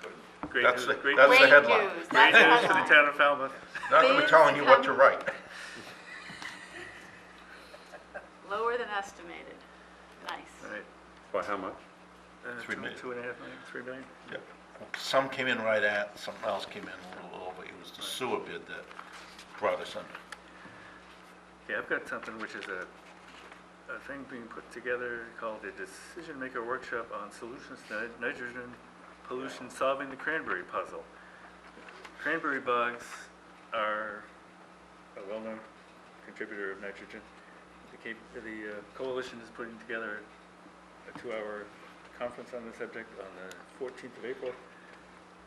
good. great That's news. the- Great that's news. the Great headline. news, Great that's the news for the headline. town of Falmouth. Not that we're telling you what to write. Lower than estimated. Nice. All right. By how much? 3 million. 2.5 million, 3 million? Yep. Some came in right at, something else came in a little over. It was the sewer bid that brought us under. Yeah, I've got something which is a thing being put together called a decision maker workshop on solutions to nitrogen pollution, solving the cranberry puzzle. Cranberry bogs are a well-known contributor of nitrogen. The coalition is putting together a 2-hour conference on the subject on the 14th of April.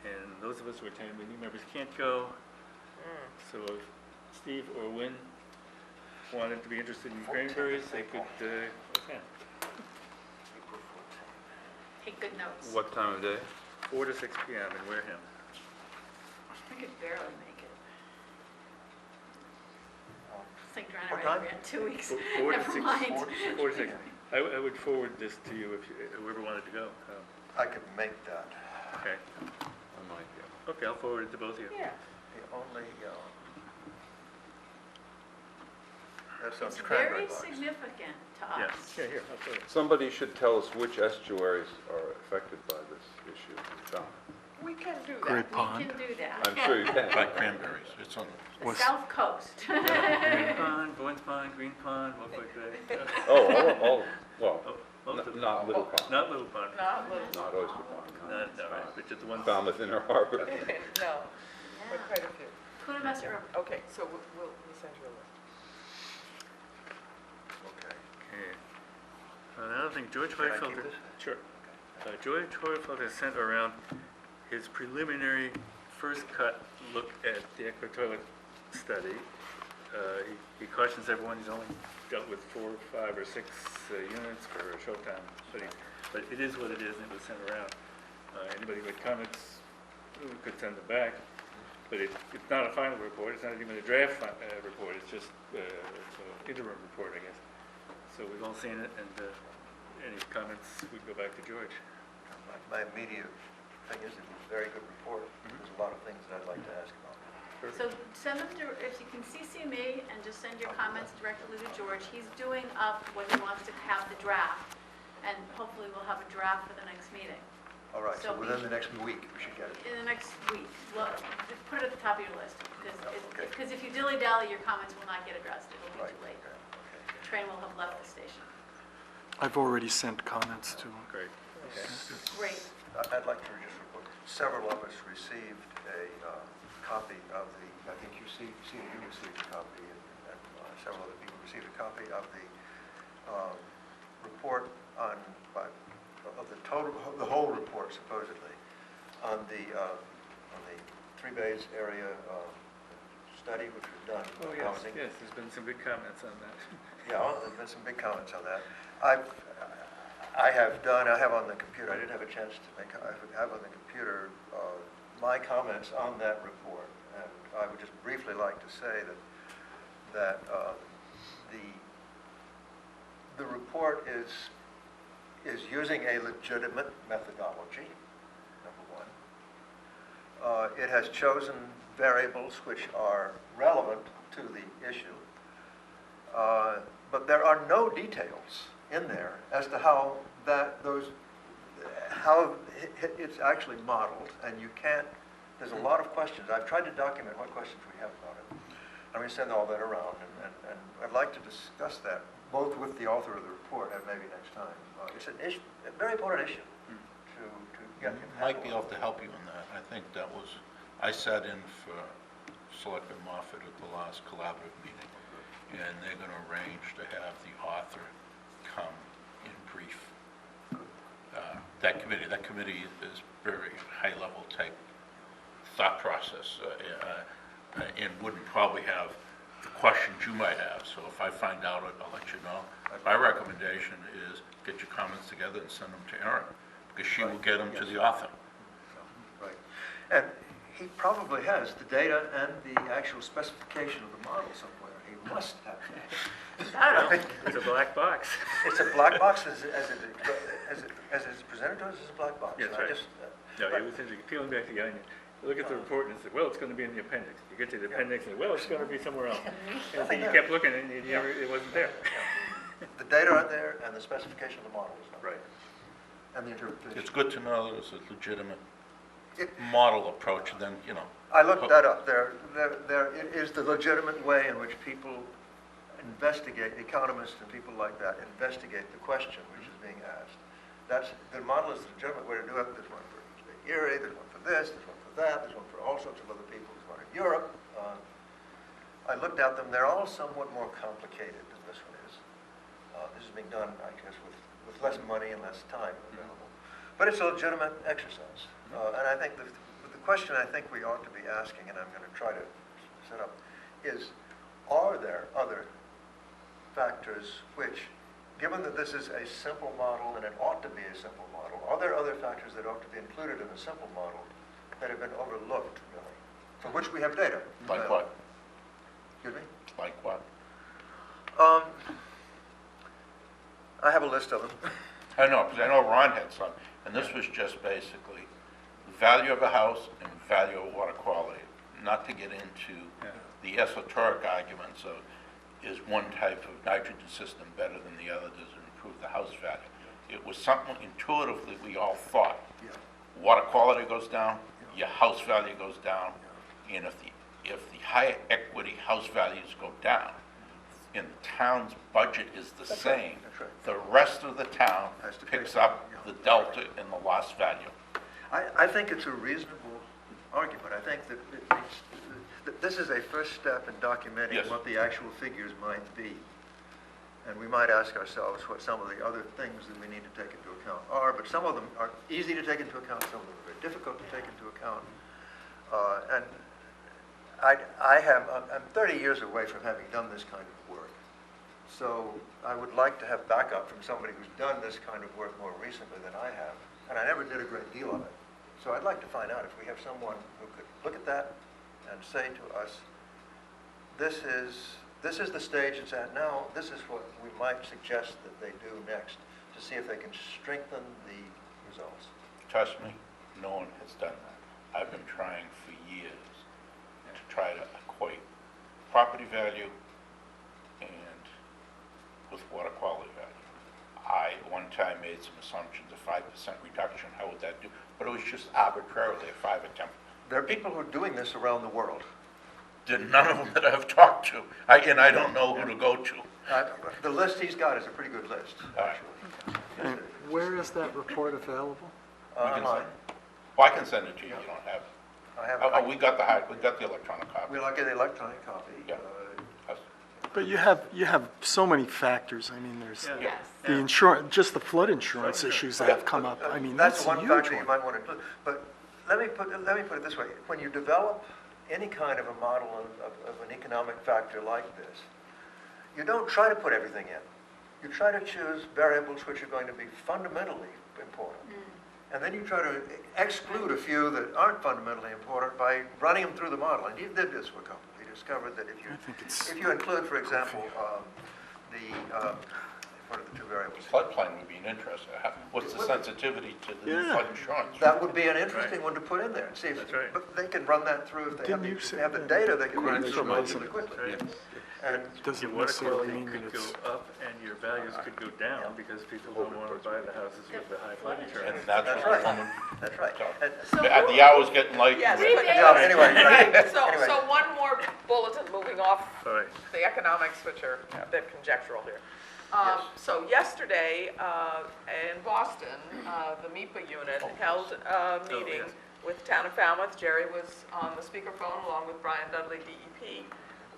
And those of us who attend, new members can't go. So if Steve or Wynn wanted to be interested in cranberries, they could, attend. Take good notes. What time of day? 4 to 6 p.m. in Wareham. I could barely make it. Think trying to What write time? grant 2 weeks. 4 to Never 6. mind. 4 to 6. I would forward this to you if whoever wanted to go. I could make that. Okay. I might go. Okay, I'll forward it to both of you. Yeah. The only, that sounds It's cranberry very bogs. significant to Yeah, us. yeah, here, I'll forward it. Somebody should tell us which estuaries are affected by this issue in town. We can do that. Great We Pond. can do that. I'm sure you can. Like cranberries, it's on, The Was- South Coast. Green Pond, Bowens Pond, Green Pond, Walkway Bay. Oh, well, Most of them. not Little Pond, Not Little Pond. Not little, not Oyster Pond, No, right, but just the ones. Falmouth Inner Harbor. no, but Yeah. quite a few. Coonamessett River. Okay, so we'll send you a list. Okay. Okay. Another thing, George Can I Hoyfeld. keep this? Sure. George Hoyfeld has sent around his preliminary first cut look at the aqua toilet study. He cautions everyone he's only dealt with 4, 5, or 6 units for a short time, but it is what it is, and it was sent around. Anybody with comments could send them back, but it's not a final report, it's not even a draft report, it's just an interim report, I guess. So we've all seen it, and any comments, we go back to George. My immediate thing is, it's a very good report. There's a lot of things that I'd like to ask about. So send them, if you can CC me and just send your comments directly to George. He's doing up what he wants to have the draft, and hopefully we'll have a draft for the next meeting. All right, so So within we- the next week, we should get it. In the next week, well, put it at the top of your list, Okay. because if you dilly-dally, your comments will not get addressed. It'll be Right, too late. okay. The train will have left the station. I've already sent comments to him. Great. Okay. Great. I'd like to just report, several of us received a copy of the, I think you received a copy, and several other people received a copy of the report of the total, the whole report supposedly, on the Three Bays area study which was done. Oh, on yes, housing. yes, there's been some good comments on that. Yeah, there's been some big comments on that. I have on the computer, I didn't have a chance to I have on the computer my comments on that report. And I would just briefly like to say that the report is using a legitimate methodology, number one. It has chosen variables which are relevant to the issue. But there are no details in there as to how it's actually modeled, and you can't, there's a lot of questions. I've tried to document what questions we have about it. I'm going to send all that around, and I'd like to discuss that, both with the author of the report and maybe next time. It's an issue, a very important issue to get him. Might be able to help you in that. I think that was, I sat in for Selectman Moffett at the last collaborative meeting, and they're going to arrange to have the author come in brief. That committee is very high-level type thought process, and wouldn't probably have the questions you might have. So if I find out, I'll let you know. My recommendation is get your comments together and send them to Erin, because she will get them to the author. Right. And he probably has the data and the actual specification of the model somewhere. He must have that. It's a black box. It's a black box as it's presented to us as a black box. Yes, And I right. No, it was interesting, peeling back the onion. You look at the report and it's like, well, it's going to be in the appendix. You get to the appendix and, well, it's going to be somewhere else. And then you kept looking and it wasn't there. The data are there and the specification of the model is not. Right. And the interpretation. It's good to know that it's a legitimate model approach, and then, I looked that up. There it is the legitimate way in which people investigate, economists and people like that, investigate the question which is being asked. The model is the legitimate way to do it. There's one for Erie, there's one for this, there's one for that, there's one for all sorts of other people. There's one in Europe. I looked at them. They're all somewhat more complicated than this one is. This is being done, I guess, with less money and less time available. But it's a legitimate exercise. And I think the question I think we ought to be asking, and I'm going to try to set up, is are there other factors which, given that this is a simple model and it ought to be a simple model, are there other factors that ought to be included in a simple model that have been overlooked, really, for which we have data? like what? Excuse me? Like what? I have a list of them. I know, because I know Ron had some, and this was just basically the value of a house and value of water quality, not to get into the esoteric arguments of is one type of nitrogen system better than the other, does it improve the house value? It was something intuitively we all thought. Water quality goes down, your house value goes down, and if the higher equity house values go down, and the town's budget is the same, That's right. the rest of the town Has to pay picks for it, up the delta in the lost value. I think it's a reasonable argument. I think that this is a first step in documenting Yes. what the actual figures might be. And we might ask ourselves what some of the other things that we need to take into account are, but some of them are easy to take into account, some of them are very difficult to take into account. And I'm 30 years away from having done this kind of work. So I would like to have backup from somebody who's done this kind of work more recently than I have. And I never did a great deal of it. So I'd like to find out if we have someone who could look at that and say to us, this is the stage it's at now, this is what we might suggest that they do next to see if they can strengthen the results. Trust me, no one has done that. I've been trying for years to try to equate property value and with water quality value. I, one time, made some assumptions, a 5% reduction, how would that do? But it was just arbitrarily a 5 or 10. There are people who are doing this around the world. None of them that I've talked to, and I don't know who to go to. The list he's got is a pretty good list, All right. actually. And where is that report available? Online. Well, I can send it to you, you don't have it. I have, Oh, we got the electronic copy. we'll get the electronic copy. Yeah. That's- But you have so many factors. I mean, there's Yeah. Yes. the insurance, just the flood insurance issues that have come up. I mean, that's a one huge factor you one. might want to include. But let me put it this way. When you develop any kind of a model of an economic factor like this, you don't try to put everything in. You try to choose variables which are going to be fundamentally important. And then you try to exclude a few that aren't fundamentally important by running them through the model. And he did this for a couple. He discovered that I think it's if you include, for example, What are the two variables? Floodplain would be an interest. What's the sensitivity to the new flood insurance? That would be an interesting one to put in there and see if, That's right. but they can run that through, if they have Didn't you the, if say they have the that? data, they can run it Right, through right. relatively quickly. Right. And Your Doesn't water necessarily quality mean could that go it's, up and your values could go down because people don't want to buy the houses with the high flood And insurance. that's That's what right. woman. That's right. And, The hour's getting late. Yes, yeah, anyway, So, anyway. so one more bulletin, moving off All right. the economics, which are a bit conjectural here. Yes. So yesterday, in Boston, the MEPA unit held a meeting yes. with Town of Falmouth. Jerry was on the speakerphone along with Brian Dudley, DEP.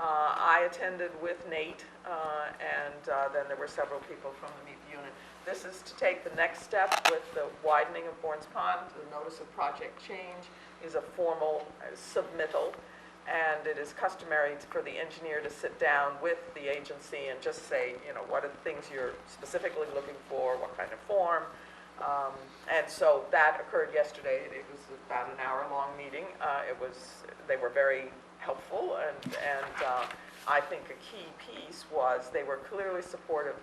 I attended with Nate, and then there were several people from the MEPA unit. This is to take the next step with the widening of Bourne's Pond. The notice of project change is a formal submittal, and it is customary for the engineer to sit down with the agency and just say, you know, what are the things you're specifically looking for, what kind of form. And so that occurred yesterday. It was about an hour-long meeting. They were very helpful, and I think a key piece was they were clearly supportive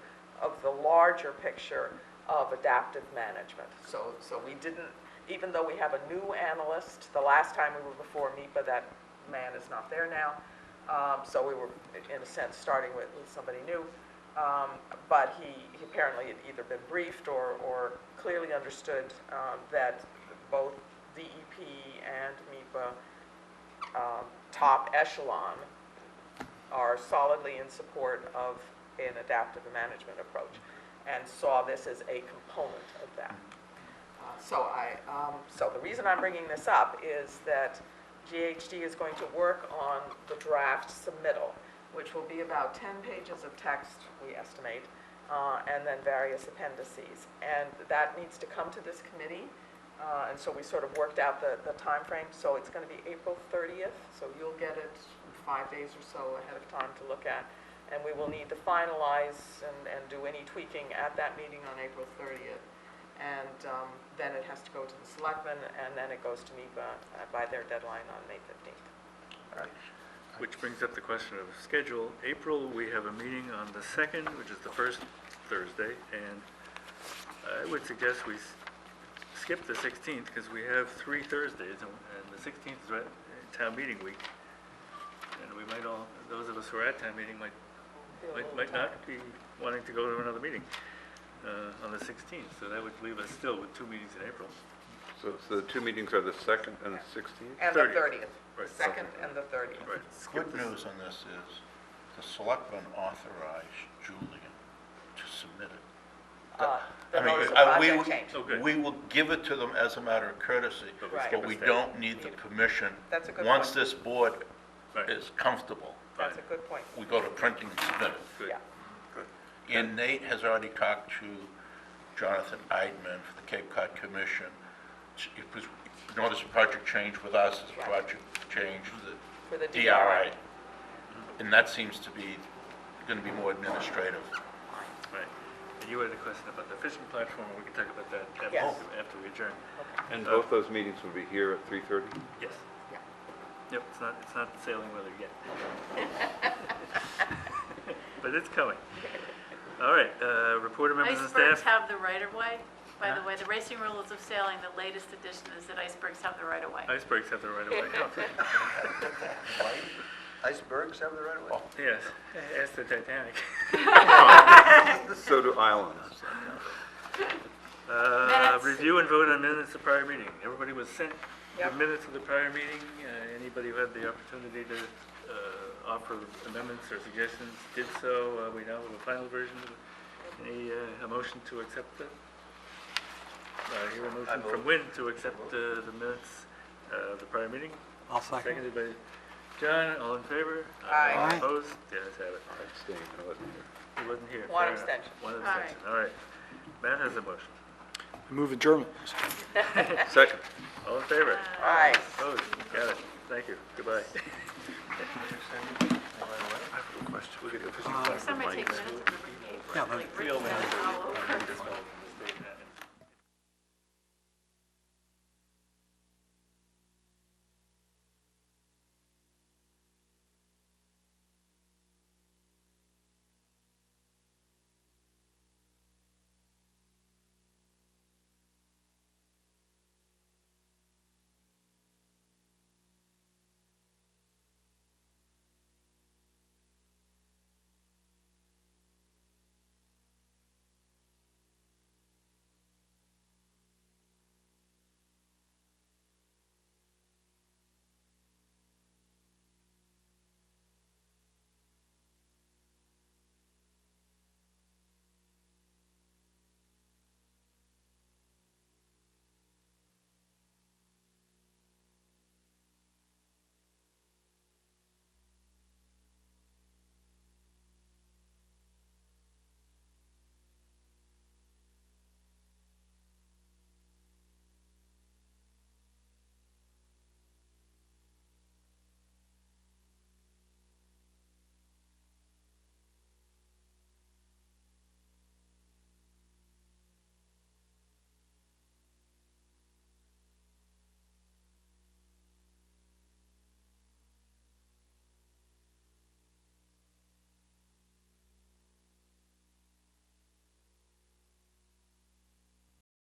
of the larger picture of adaptive management. So we didn't, even though we have a new analyst, the last time we were before MEPA, that man is not there now. So we were, in a sense, starting with somebody new. But he apparently had either been briefed or clearly understood that both DEP and MEPA top echelon are solidly in support of an adaptive management approach and saw this as a component of that. So the reason I'm bringing this up is that GHD is going to work on the draft submittal, which will be about 10 pages of text, we estimate, and then various appendices. And that needs to come to this committee. And so we sort of worked out the time frame. So it's going to be April 30th. So you'll get it 5 days or so ahead of time to look at. And we will need to finalize and do any tweaking at that meeting on April 30th. And then it has to go to the selectmen, and then it goes to MEPA by their deadline on May 15th. All right. Which brings up the question of schedule. April, we have a meeting on the 2nd, which is the first Thursday, and I would suggest we skip the 16th because we have 3 Thursdays, and the 16th is right town meeting week. And we might all, those of us who are at town meeting might not be wanting to go to another meeting on the 16th. So that would leave us still with 2 meetings in April. So the two meetings are the 2nd and the 16th? And the 30th. Right. The 2nd and the 30th. Right. Good news on this is the selectmen authorized Julian to submit it. The I mean, notice of we- project change. Okay. We will give it to them as a matter of courtesy, Right. but we don't need the permission. That's a good Once point. this board Right. is comfortable, That's a good point. we go to printing and submit it. Good. Yeah. And Nate has already talked to Jonathan Eidman for the Cape Cod Commission. It was, notice of project change with us is a Right. project change For the the DRI. DRI. And that seems to be, going to be more administrative. Right. And you had a question about the fishing platform, and we can talk about that Yes. after we adjourn. And both those meetings will be here at 3:30? Yes. Yeah. Yep, it's not sailing weather yet. But it's coming. All right, report of members and Icebergs staff. have the right-of-way. By the Huh? way, the Racing Rules of Sailing, the latest edition is that icebergs have the right-of-way. Icebergs have the right of way. Icebergs have the right of way? Yes, ask the Titanic. So do islands. Minutes. Review and vote on minutes of prior meeting. Everybody was sent the Yep. minutes of the prior meeting. Anybody who had the opportunity to offer amendments or suggestions did so. We now have a final version. Any, a motion to accept it? Hear a motion from Wynn to accept the minutes of the prior meeting. I'll second. Seconded by John. All in favor? Aye. Aye. Opposed? The ayes have it. Abstain, I wasn't here. He wasn't here. One Fair enough. abstention. One abstention. All right. Matt has a motion. I move adjournment. Second. All in favor? Aye. Opposed? Got it. Thank you. Goodbye. Next time I take minutes, I'm going to bring paper, Yeah, like written down all over.